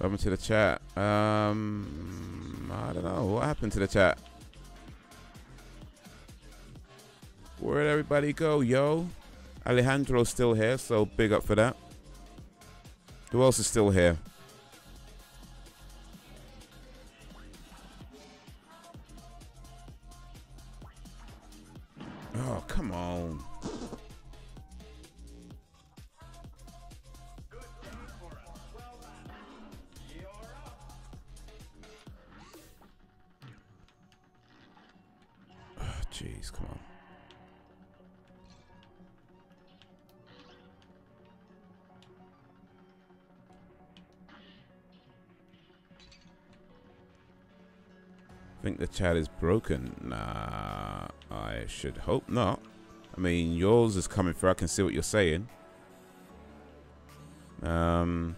Welcome to the chat. I don't know. What happened to the chat? Where'd everybody go, yo? Alejandro's still here, so big up for that. Who else is still here? Oh, come on. Jeez, come on. I think the chat is broken. Nah, I should hope not. I mean, yours is coming through. I can see what you're saying. Alright,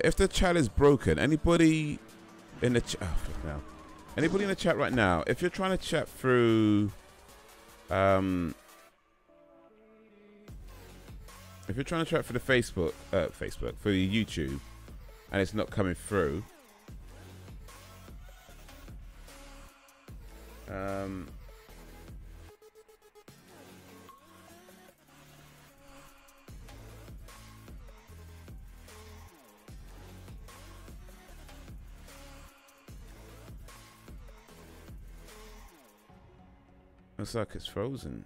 if the chat is broken, anybody in the chat, now, anybody in the chat right now, if you're trying to chat through, if you're trying to chat for the Facebook, for the YouTube, and it's not coming through, Looks like it's frozen.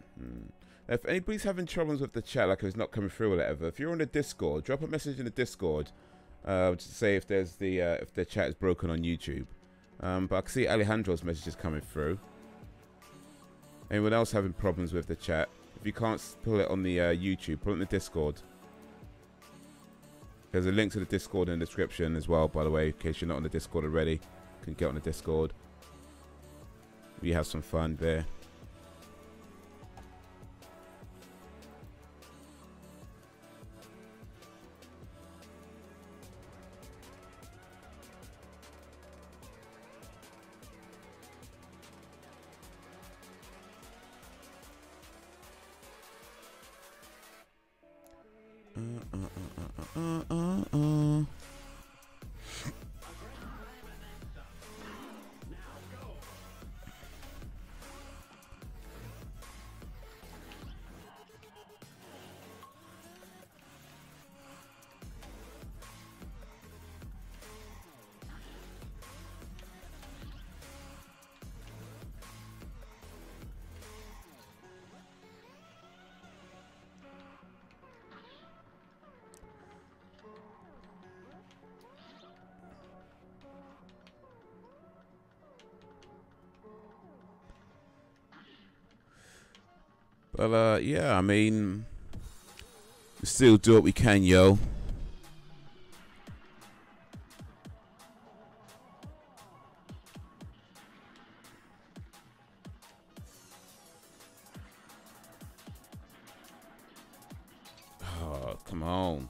If anybody's having problems with the chat, like it's not coming through or whatever, if you're on the Discord, drop a message in the Discord to say if there's the if the chat is broken on YouTube. But I can see Alejandro's messages coming through. Anyone else having problems with the chat? If you can't pull it on the YouTube, pull it in the Discord. There's a link to the Discord in the description as well, by the way, in case you're not on the Discord already. You can get on the Discord. We have some fun there. But yeah, I mean, we still do what we can, yo. Oh, come on.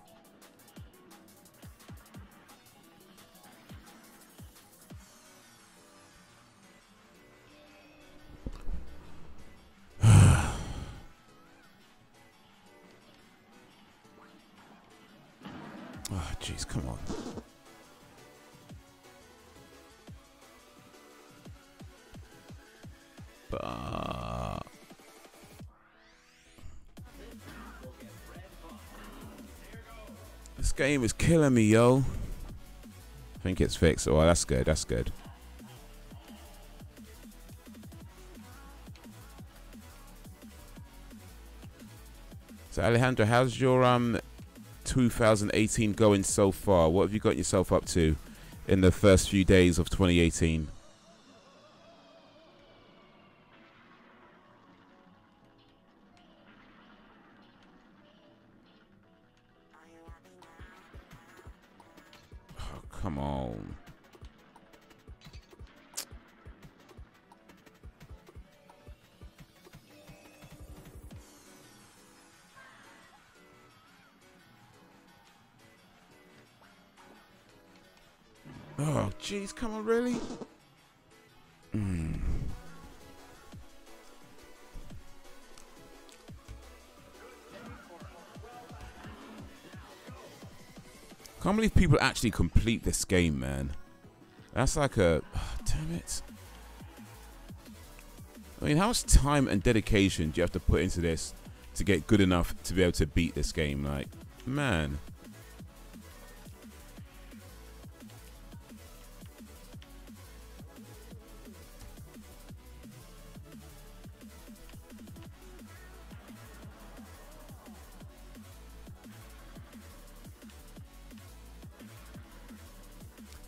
Oh, jeez, come on. This game is killing me, yo. I think it's fixed. Oh, that's good. That's good. So, Alejandro, how's your 2018 going so far? What have you got yourself up to in the first few days of 2018? Oh, come on. Oh, jeez, come on, really? Can't believe people actually complete this game, man. That's like a... Oh, damn it. I mean, how much time and dedication do you have to put into this to get good enough to be able to beat this game? Like, man.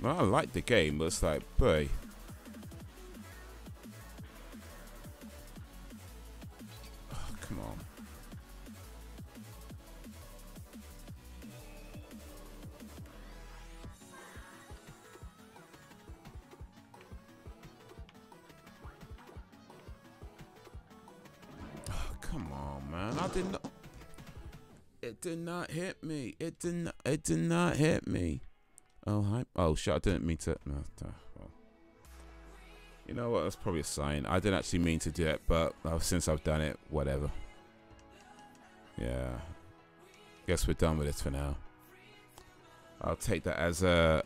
Well, I like the game, but it's like, boy. Oh, come on. Oh, come on, man. I did not. It did not hit me. It did not hit me. Oh, hi. Oh, shit. I didn't mean to. No, well. You know what? That's probably a sign. I didn't actually mean to do it, but since I've done it, whatever. Yeah. Guess we're done with this for now. I'll take that as a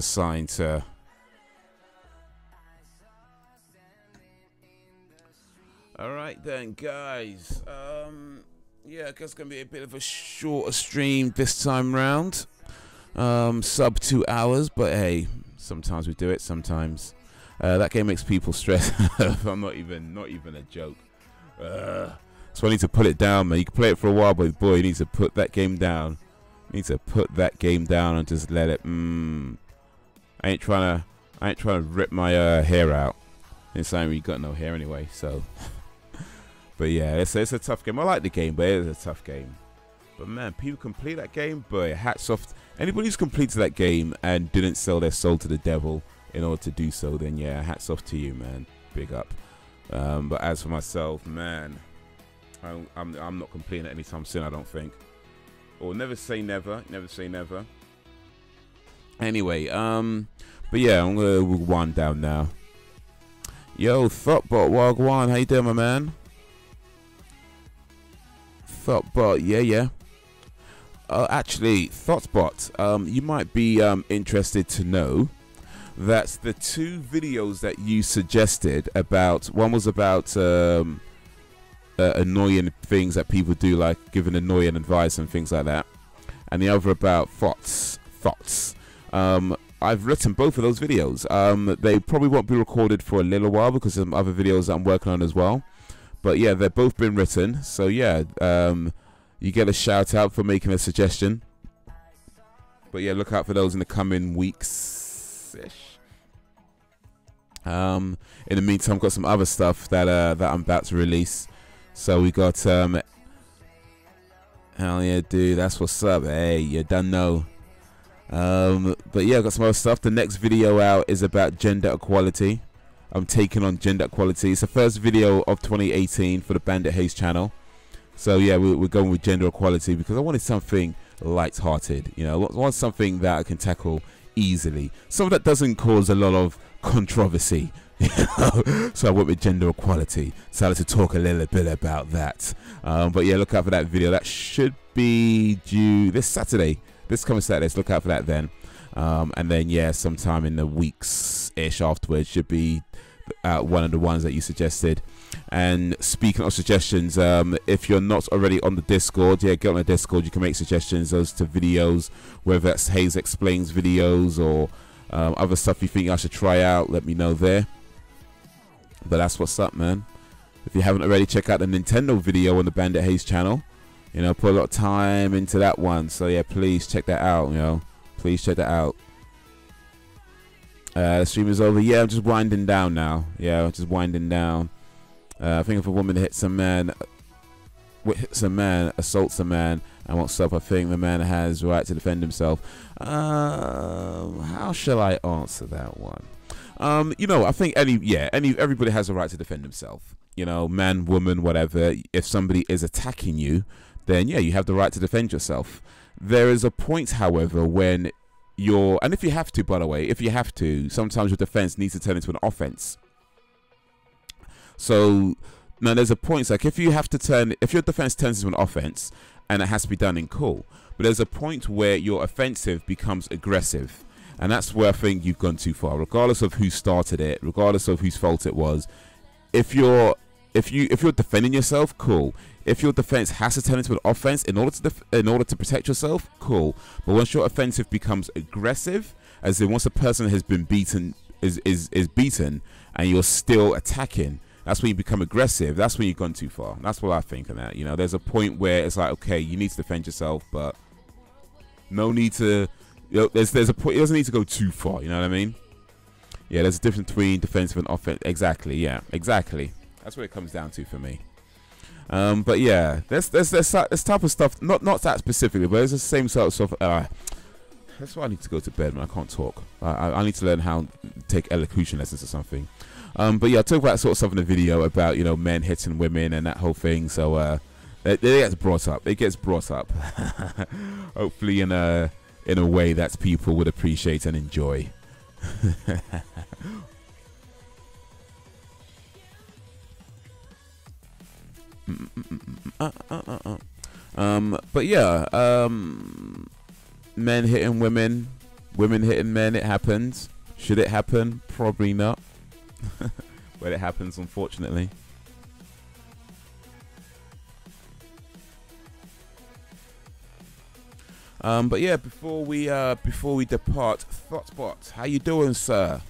sign to. All right then, guys. Yeah, I guess it's gonna be a bit of a shorter stream this time round. Sub 2 hours, but hey, sometimes we do it. Sometimes that game makes people stress. I'm not even a joke. So I need to put it down, man. You can play it for a while, but boy, you need to put that game down. You need to put that game down and just let it. I ain't trying to rip my hair out. It's like we got no hair anyway, so. But yeah, it's a tough game. I like the game, but it is a tough game. But man, people complete that game. Boy, hats off. Anybody who's completed that game and didn't sell their soul to the devil in order to do so, then yeah, hats off to you, man. Big up. But as for myself, man, I'm not completing it anytime soon, I don't think. Or never say never. Never say never. Anyway, but yeah, I'm gonna wind down now. Yo, Thoughtbot Wagwan, how you doing, my man? Thoughtbot, yeah. Actually, Thoughtbot, you might be interested to know that the 2 videos that you suggested about, one was about annoying things that people do, like giving annoying advice and things like that, and the other about thoughts. I've written both of those videos. They probably won't be recorded for a little while because there's some other videos that I'm working on as well. But yeah, they've both been written. So yeah, you get a shout out for making a suggestion. But yeah, look out for those in the coming weeks-ish. In the meantime, I've got some other stuff that that I'm about to release. So we got hell yeah, dude, that's what's up. Hey, you done know. But yeah, I've got some other stuff. The next video out is about gender equality. I'm taking on gender equality. It's the first video of 2018 for the Bandit Haze channel. So yeah, we're going with gender equality because I wanted something light-hearted. You know, I want something that I can tackle easily, something that doesn't cause a lot of controversy. You know? So I went with gender equality. So I had to talk a little bit about that. But yeah, look out for that video. That should be due this Saturday. This coming Saturday, so look out for that then. And then yeah, sometime in the weeks-ish afterwards should be one of the ones that you suggested. And speaking of suggestions, if you're not already on the Discord, yeah, get on the Discord. You can make suggestions as to videos, whether that's Haze Explains videos or other stuff you think I should try out. Let me know there. But that's what's up, man. If you haven't already, check out the Nintendo video on the Bandit Haze channel. You know, put a lot of time into that one. So yeah, please check that out. You know, please check that out. The stream is over. Yeah, I'm just winding down now. Yeah, I'm just winding down. I think if a woman hits a man, assaults a man, and wants up, I think the man has the right to defend himself. How shall I answer that one? You know, I think everybody has a right to defend himself. You know, man, woman, whatever. If somebody is attacking you, then yeah, you have the right to defend yourself. There is a point, however, when and if you have to, by the way, if you have to, sometimes your defense needs to turn into an offense. So now there's a point, like if your defense turns into an offense, and it has to be done in cool, but there's a point where your offensive becomes aggressive, and that's where I think you've gone too far, regardless of who started it, regardless of whose fault it was. If you're defending yourself, cool. If your defense has to turn into an offense in order to protect yourself, cool. But once your offensive becomes aggressive, as in once a person has been beaten, is beaten, and you're still attacking, that's when you become aggressive. That's when you've gone too far. That's what I think of that. You know, there's a point where it's like, okay, you need to defend yourself, but no need to. You know, there's a point. It doesn't need to go too far. You know what I mean? Yeah, there's a difference between defensive and offense. Exactly. Yeah, exactly. That's what it comes down to for me. But yeah, there's type of stuff. Not that specifically, but it's the same sort of stuff. That's why I need to go to bed, man. I can't talk. I need to learn how to take elocution lessons or something. But yeah, I talk about that sort of stuff in the video about, you know, men hitting women and that whole thing. So it gets brought up. It gets brought up. Hopefully in a way that people would appreciate and enjoy. But yeah, men hitting women, women hitting men, it happens. Should it happen? Probably not. But it happens, unfortunately. But yeah, before we depart, Thoughtbot, how you doing, sir?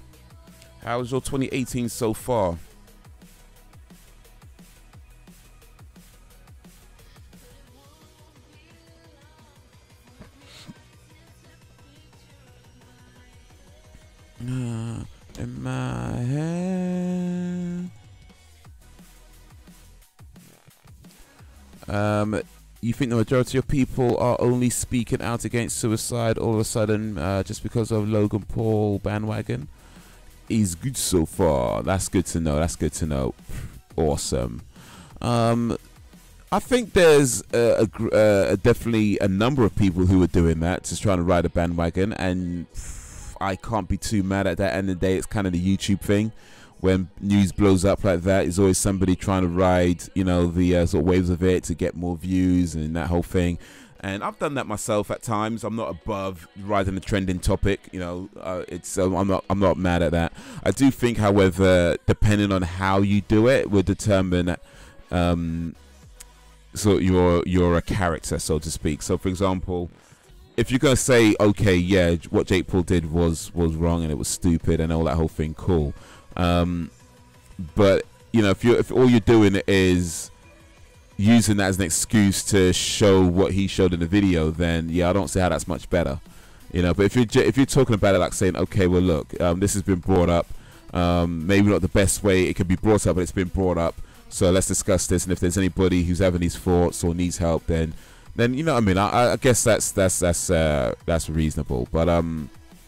How's your 2018 so far? in my head. You think the majority of people are only speaking out against suicide all of a sudden just because of Logan Paul bandwagon? He's good so far. That's good to know. That's good to know. Awesome. I think there's definitely a number of people who are doing that, just trying to ride a bandwagon, and I can't be too mad at that. At the end of the day, it's kind of the YouTube thing. When news blows up like that, there's always somebody trying to ride, you know, the sort of waves of it to get more views and that whole thing. And I've done that myself at times. I'm not above riding a trending topic, you know. I'm not mad at that. I do think, however, depending on how you do it, will determine so you're a character, so to speak. So, for example, if you're gonna say, okay, yeah, what Jake Paul did was wrong and it was stupid and all that whole thing, cool. But you know, if all you're doing is using that as an excuse to show what he showed in the video, then yeah, I don't see how that's much better, you know. But if you're talking about it like saying, okay, well, look, this has been brought up, maybe not the best way it could be brought up, but it's been brought up, so let's discuss this. And if there's anybody who's having these thoughts or needs help, then you know what I mean. I guess that's reasonable. But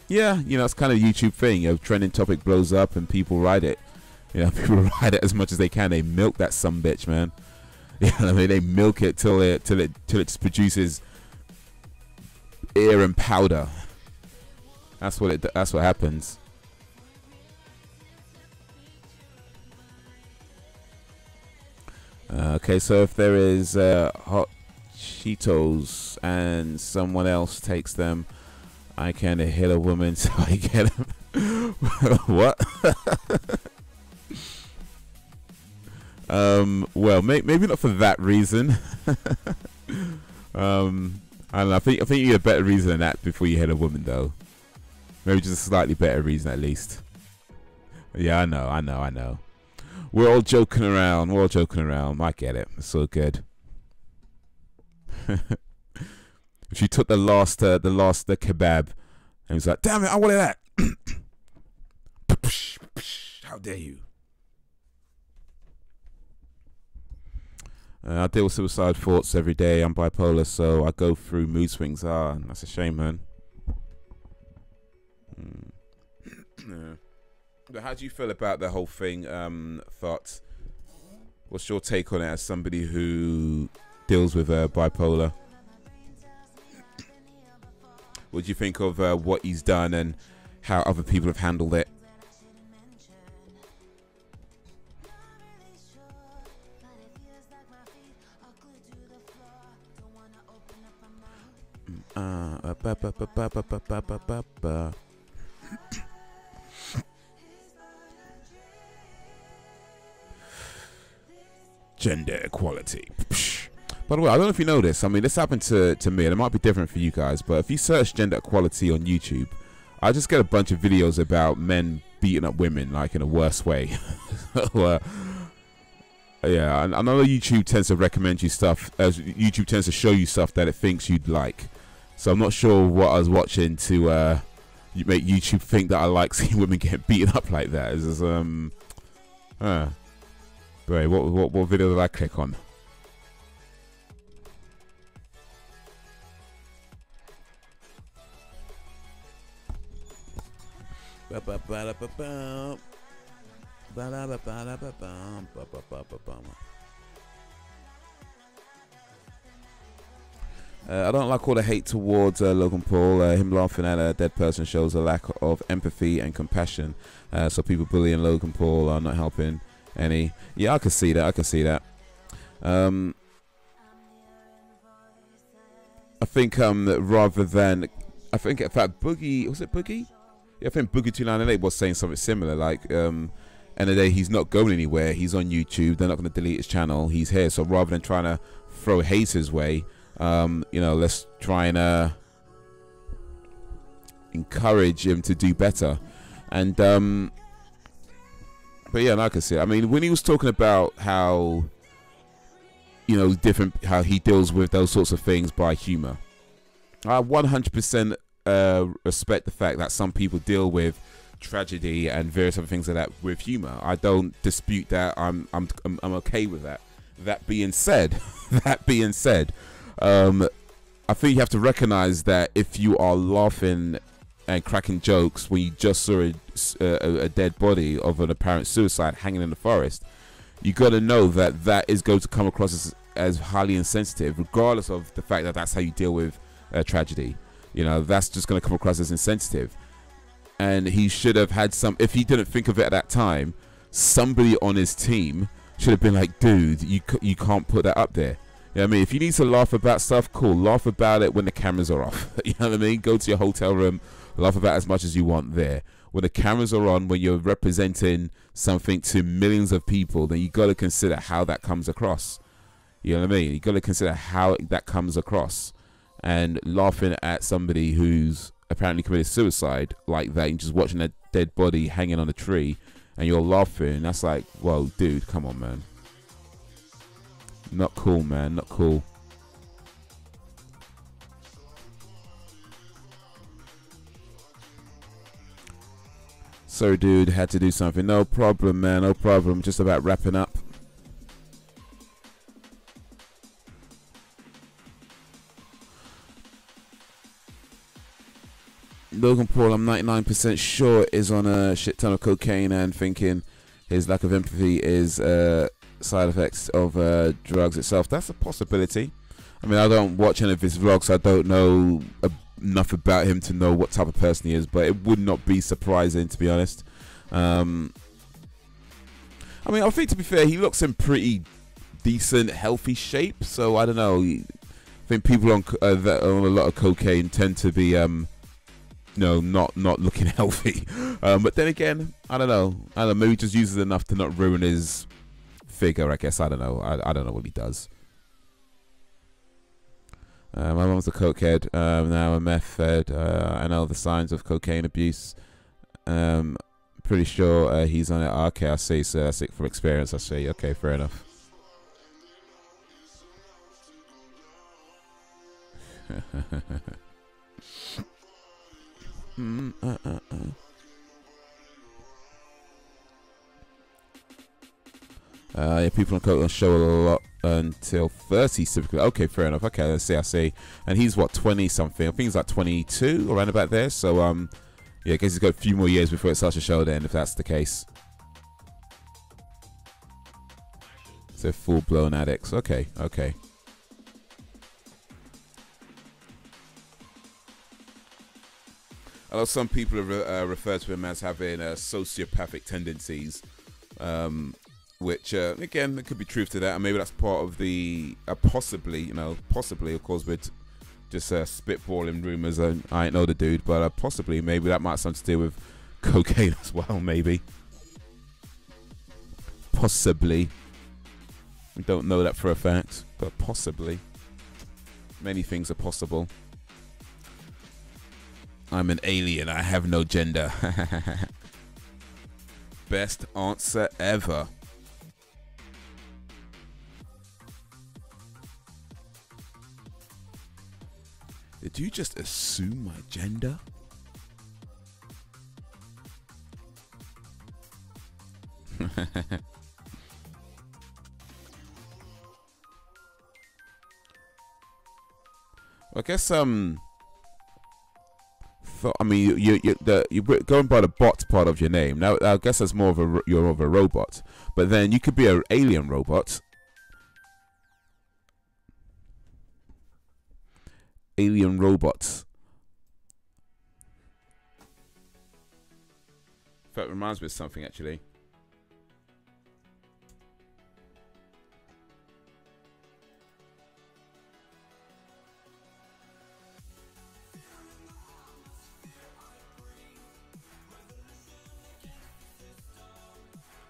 yeah, you know, it's kind of a YouTube thing. You know, trending topic blows up and people ride it. You know, people ride it as much as they can. They milk that sumbitch, man. You know what I mean? They milk it till it just produces air and powder. That's what happens. Okay, so if there is hot Cheetos and someone else takes them, I can hit a woman so I get him. What? Well, maybe not for that reason. I don't know. I think you get a better reason than that before you hit a woman, though. Maybe just a slightly better reason, at least. Yeah, I know. We're all joking around. I get it. It's so good. If you took the last kebab and was like, damn it, I wanted that. How dare you? I deal with suicide thoughts every day. I'm bipolar, so I go through mood swings. That's a shame, man. Yeah. But how do you feel about the whole thing, Thoughts? What's your take on it as somebody who deals with bipolar? What do you think of what he's done and how other people have handled it? Gender equality. By the way, I don't know if you know this. I mean, this happened to me, and it might be different for you guys, but if you search gender equality on YouTube, I just get a bunch of videos about men beating up women, like in a worse way. Yeah, I know YouTube tends to recommend you stuff, as YouTube tends to show you stuff that it thinks you'd like. So I'm not sure what I was watching to make YouTube think that I like seeing women get beaten up like that. It's just, wait, what video did I click on? I don't like all the hate towards Logan Paul. Him laughing at a dead person shows a lack of empathy and compassion. So people bullying Logan Paul are not helping any. Yeah, I can see that. I think rather than, I think in fact Boogie, was it Boogie? Yeah, I think Boogie 298 was saying something similar. Like, end of the day, he's not going anywhere. He's on YouTube. They're not going to delete his channel. He's here. So rather than trying to throw Haze his way, you know, let's try and encourage him to do better. And but yeah, like I said, I mean, when he was talking about how, you know, how he deals with those sorts of things by humor, I 100% respect the fact that some people deal with tragedy and various other things like that with humor. I don't dispute that. I'm okay with that. That being said, I think you have to recognize that if you are laughing and cracking jokes when you just saw a dead body of an apparent suicide hanging in the forest, you got to know that that is going to come across as highly insensitive, regardless of the fact that that's how you deal with tragedy. You know, that's just going to come across as insensitive. And he should have had some, if he didn't think of it at that time, somebody on his team should have been like, dude, you can't put that up there. You know what I mean? If you need to laugh about stuff, cool. Laugh about it when the cameras are off. You know what I mean? Go to your hotel room, laugh about as much as you want there. When the cameras are on, when you're representing something to millions of people, then you got to consider how that comes across. You know what I mean? You got to consider how that comes across. And laughing at somebody who's apparently committed suicide like that, and just watching a dead body hanging on a tree, and you're laughing, that's like, whoa, dude, come on, man. Not cool, man. Not cool. Sorry, dude, had to do something. No problem, man. No problem. Just about wrapping up. Logan Paul, I'm 99% sure, is on a shit ton of cocaine and thinking his lack of empathy is side effects of drugs itself. That's a possibility. I mean, I don't watch any of his vlogs. I don't know enough about him to know what type of person he is, but it would not be surprising, to be honest. I mean, I think, to be fair, he looks in pretty decent, healthy shape. So I don't know. I think people on that on a lot of cocaine tend to be no, not looking healthy. But then again, I don't know. Maybe he just uses enough to not ruin his figure, I guess. I don't know. I don't know what he does. My mom's a cokehead, now a meth head. I know the signs of cocaine abuse. Pretty sure he's on it. Okay, I see. So that's it from experience. I see. Okay, fair enough. Yeah, people on coke show a lot until 30 typically. Okay, fair enough. Okay, let's see. I see. And he's what, 20 something? I think he's like 22 around about there. So yeah, I guess he's got a few more years before it starts to show then, if that's the case. So full-blown addicts. Okay, okay. I know some people refer to him as having sociopathic tendencies, which again, there could be truth to that, and maybe that's part of the possibly, you know, possibly, of course, with just spitballing rumors. I ain't know the dude, but possibly, maybe that might have something to do with cocaine as well. Maybe, possibly. We don't know that for a fact, but possibly. Many things are possible. I'm an alien. I have no gender. Best answer ever. Did you just assume my gender? I guess I mean you're going by the bot part of your name. Now I guess that's more of a, you're more of a robot, but then you could be an alien robot. Alien robots. That reminds me of something actually.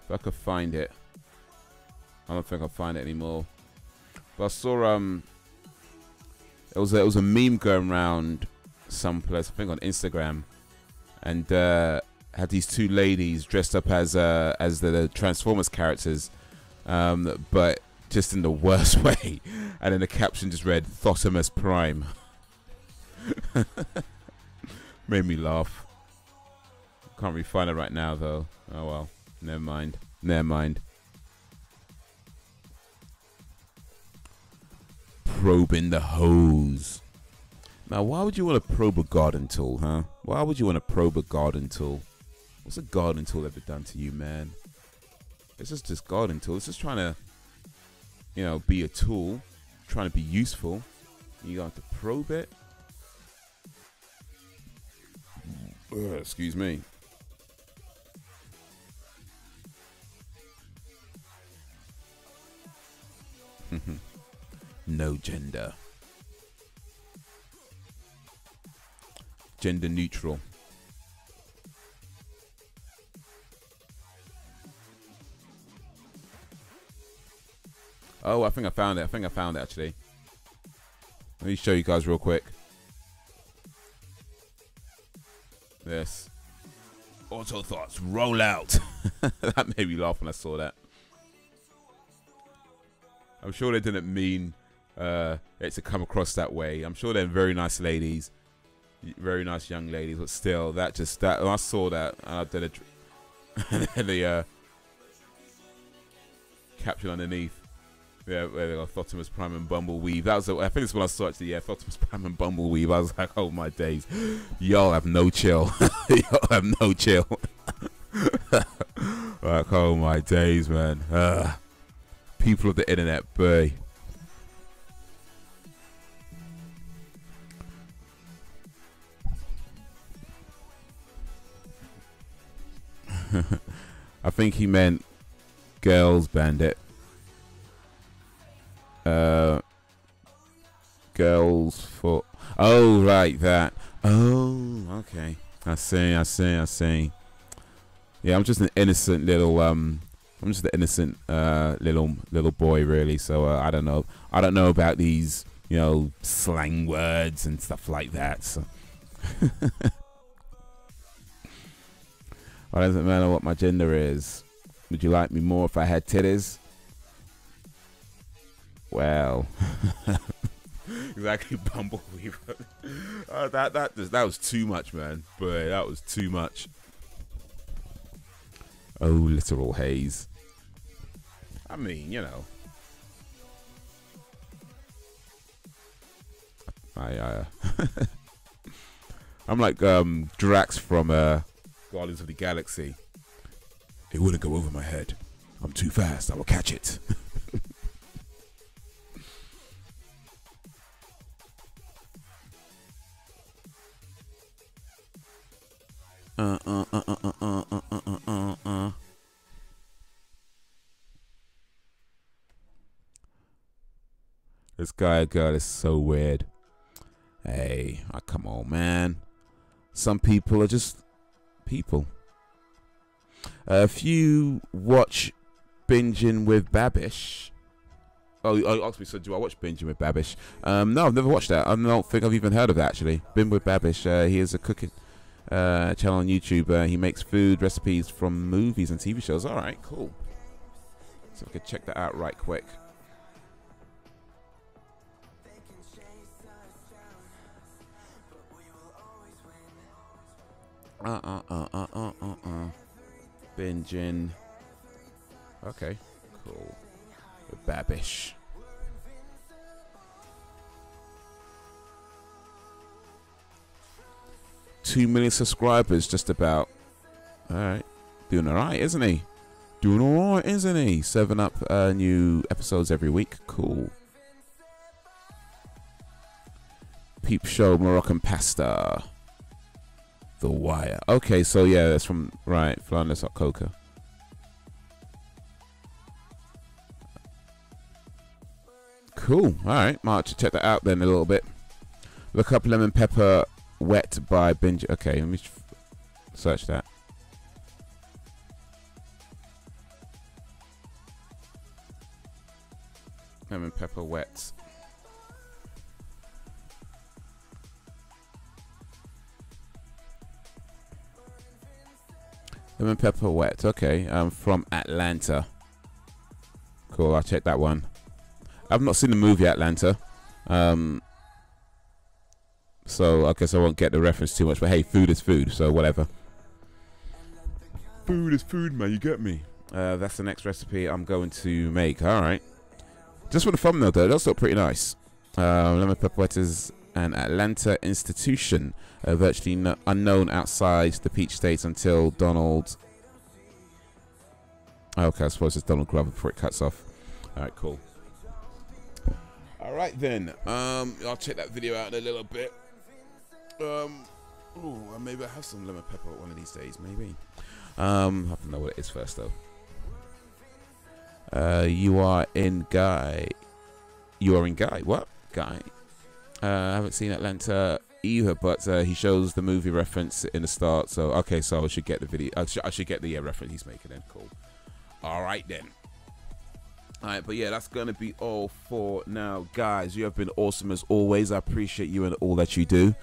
If I could find it. I don't think I'll find it anymore. But I saw it was a meme going around someplace, I think on Instagram, and had these two ladies dressed up as the Transformers characters, but just in the worst way. And then the caption just read "Thotimus Prime." Made me laugh. Can't really find it right now though. Oh well. Never mind. Never mind. Probing the hose. Now, why would you want to probe a garden tool, huh? Why would you want to probe a garden tool? What's a garden tool ever done to you, man? It's just this garden tool. It's just trying to, you know, be a tool, trying to be useful. You have to probe it. Excuse me. No gender. Gender neutral. Oh, I think I found it. I think I found it actually. Let me show you guys real quick. This. Auto thoughts roll out. That made me laugh when I saw that. I'm sure they didn't mean it to come across that way. I'm sure they're very nice ladies, very nice young ladies, but still, that when I saw that, and I did it, and then the caption underneath, yeah, where they got Thotimus Prime and Bumbleweave. That was, I think it's when I saw actually, yeah, Thotimus Prime and Bumbleweave. I was like, oh my days, y'all have no chill, y'all have no chill. Like, oh my days, man. People of the internet, boy. I think he meant Girls Bandit. Girls for. Oh, right, that. Oh, okay. I see. Yeah, I'm just an innocent little I'm just an innocent little boy, really. So I don't know. I don't know about these, you know, slang words and stuff like that. So. It doesn't matter what my gender is. Would you like me more if I had titties? Well, exactly, Bumbleweave. That was too much, man. Boy, that was too much. Oh, literal Haze. I mean, you know. I'm like Drax from Guardians of the Galaxy. It wouldn't go over my head. I'm too fast. I will catch it. This guy or girl is so weird. Hey, come on, man. Some people are just people. If you watch Binging with Babish. Oh, you asked me, so do I watch Binging with Babish? No, I've never watched that. I don't think I've even heard of it, actually. Bing with Babish. He has a cooking channel on YouTube. He makes food recipes from movies and TV shows. All right, cool. So I could check that out right quick. Binging. Okay, cool. With Babish. $2 million subscribers, just about. Alright. Doing alright, isn't he? Doing alright, isn't he? 7 up new episodes every week. Cool. Peep Show Moroccan Pasta. The Wire. Okay, so yeah, that's from, right, Flanders Hot Coca. Cool. Alright, might have to check that out then a little bit. Look up Lemon Pepper Wet by Binge. Okay, let me search that. Lemon Pepper Wet. Lemon Pepper Wet. Okay, from Atlanta. Cool, I'll check that one. I've not seen the movie Atlanta. So I guess I won't get the reference too much. But hey, food is food, so whatever. Food is food, man. You get me? That's the next recipe I'm going to make. All right. Just for the thumbnail, though. That's look pretty nice. Lemon pepperonis and Atlanta institution, virtually unknown outside the Peach States until Donald. Okay, I suppose it's Donald Glover before it cuts off. All right, cool. All right then. I'll check that video out in a little bit. Maybe I have some lemon pepper one of these days. Maybe. I have to know what it is first, though. You are in Guy. You are in Guy. What? Guy. I haven't seen Atlanta either, but he shows the movie reference in the start. So okay, so I should get the video. I should get the reference he's making. Then cool. All right then. All right, but yeah, that's gonna be all for now, guys. You have been awesome as always. I appreciate you and all that you do.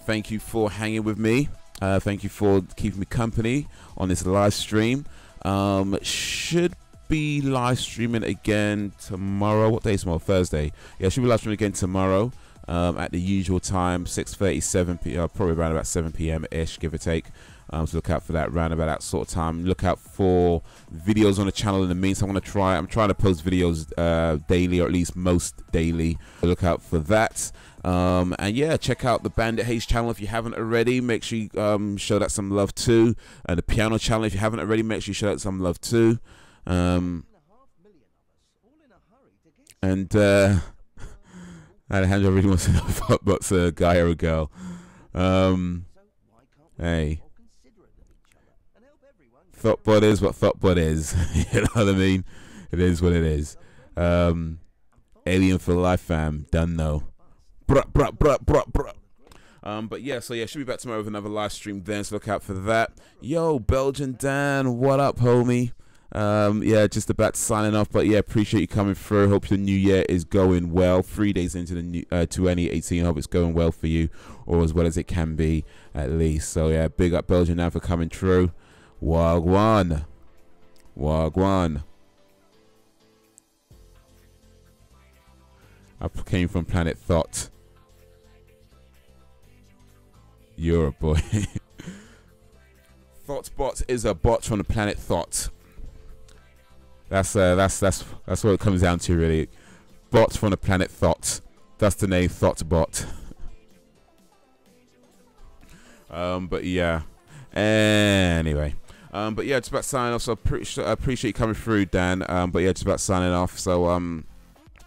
Thank you for hanging with me. Thank you for keeping me company on this live stream. Should be live streaming again tomorrow. What day is tomorrow? Thursday. Yeah, should be live streaming again tomorrow at the usual time, 6:37 p.m. Probably around about 7 p.m. ish, give or take. So look out for that round about that sort of time. Look out for videos on the channel in the meantime. I'm trying to post videos daily, or at least most daily. Look out for that. And yeah, check out the Bandit Haze channel if you haven't already. Make sure you show that some love too. And the piano channel if you haven't already, make sure you show that some love too. And Alejandro really wants to know if what's a guy or a girl. Hey, Thoughtbot is what Thoughtbot is. You know what I mean? It is what it is. Alien for life, fam. Done though. But yeah, so yeah, should be back tomorrow with another live stream then, so look out for that. Yo, Belgian Dan, what up, homie? Yeah, just about signing off, but yeah, appreciate you coming through. Hope your new year is going well. 3 days into the new 2018. Hope it's going well for you, or as well as it can be at least. So yeah, big up Belgian Dan for coming through. Wagwan. Wagwan. I came from Planet Thought. You're a boy. Thoughtbot is a bot from the Planet Thought. That's what it comes down to, really. Bots from the Planet Thought. That's the name, Thoughtbot. But yeah. Anyway. But yeah, just about signing off. So I appreciate you coming through, Dan. But yeah, just about signing off. So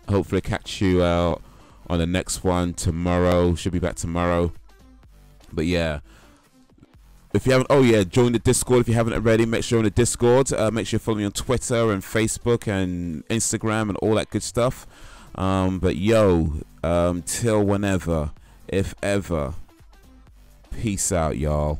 hopefully catch you on the next one tomorrow. Should be back tomorrow. But yeah, if you haven't, oh yeah, join the Discord if you haven't already. Make sure you're on the Discord. Make sure you follow me on Twitter and Facebook and Instagram and all that good stuff. But yo, till whenever, if ever, peace out, y'all.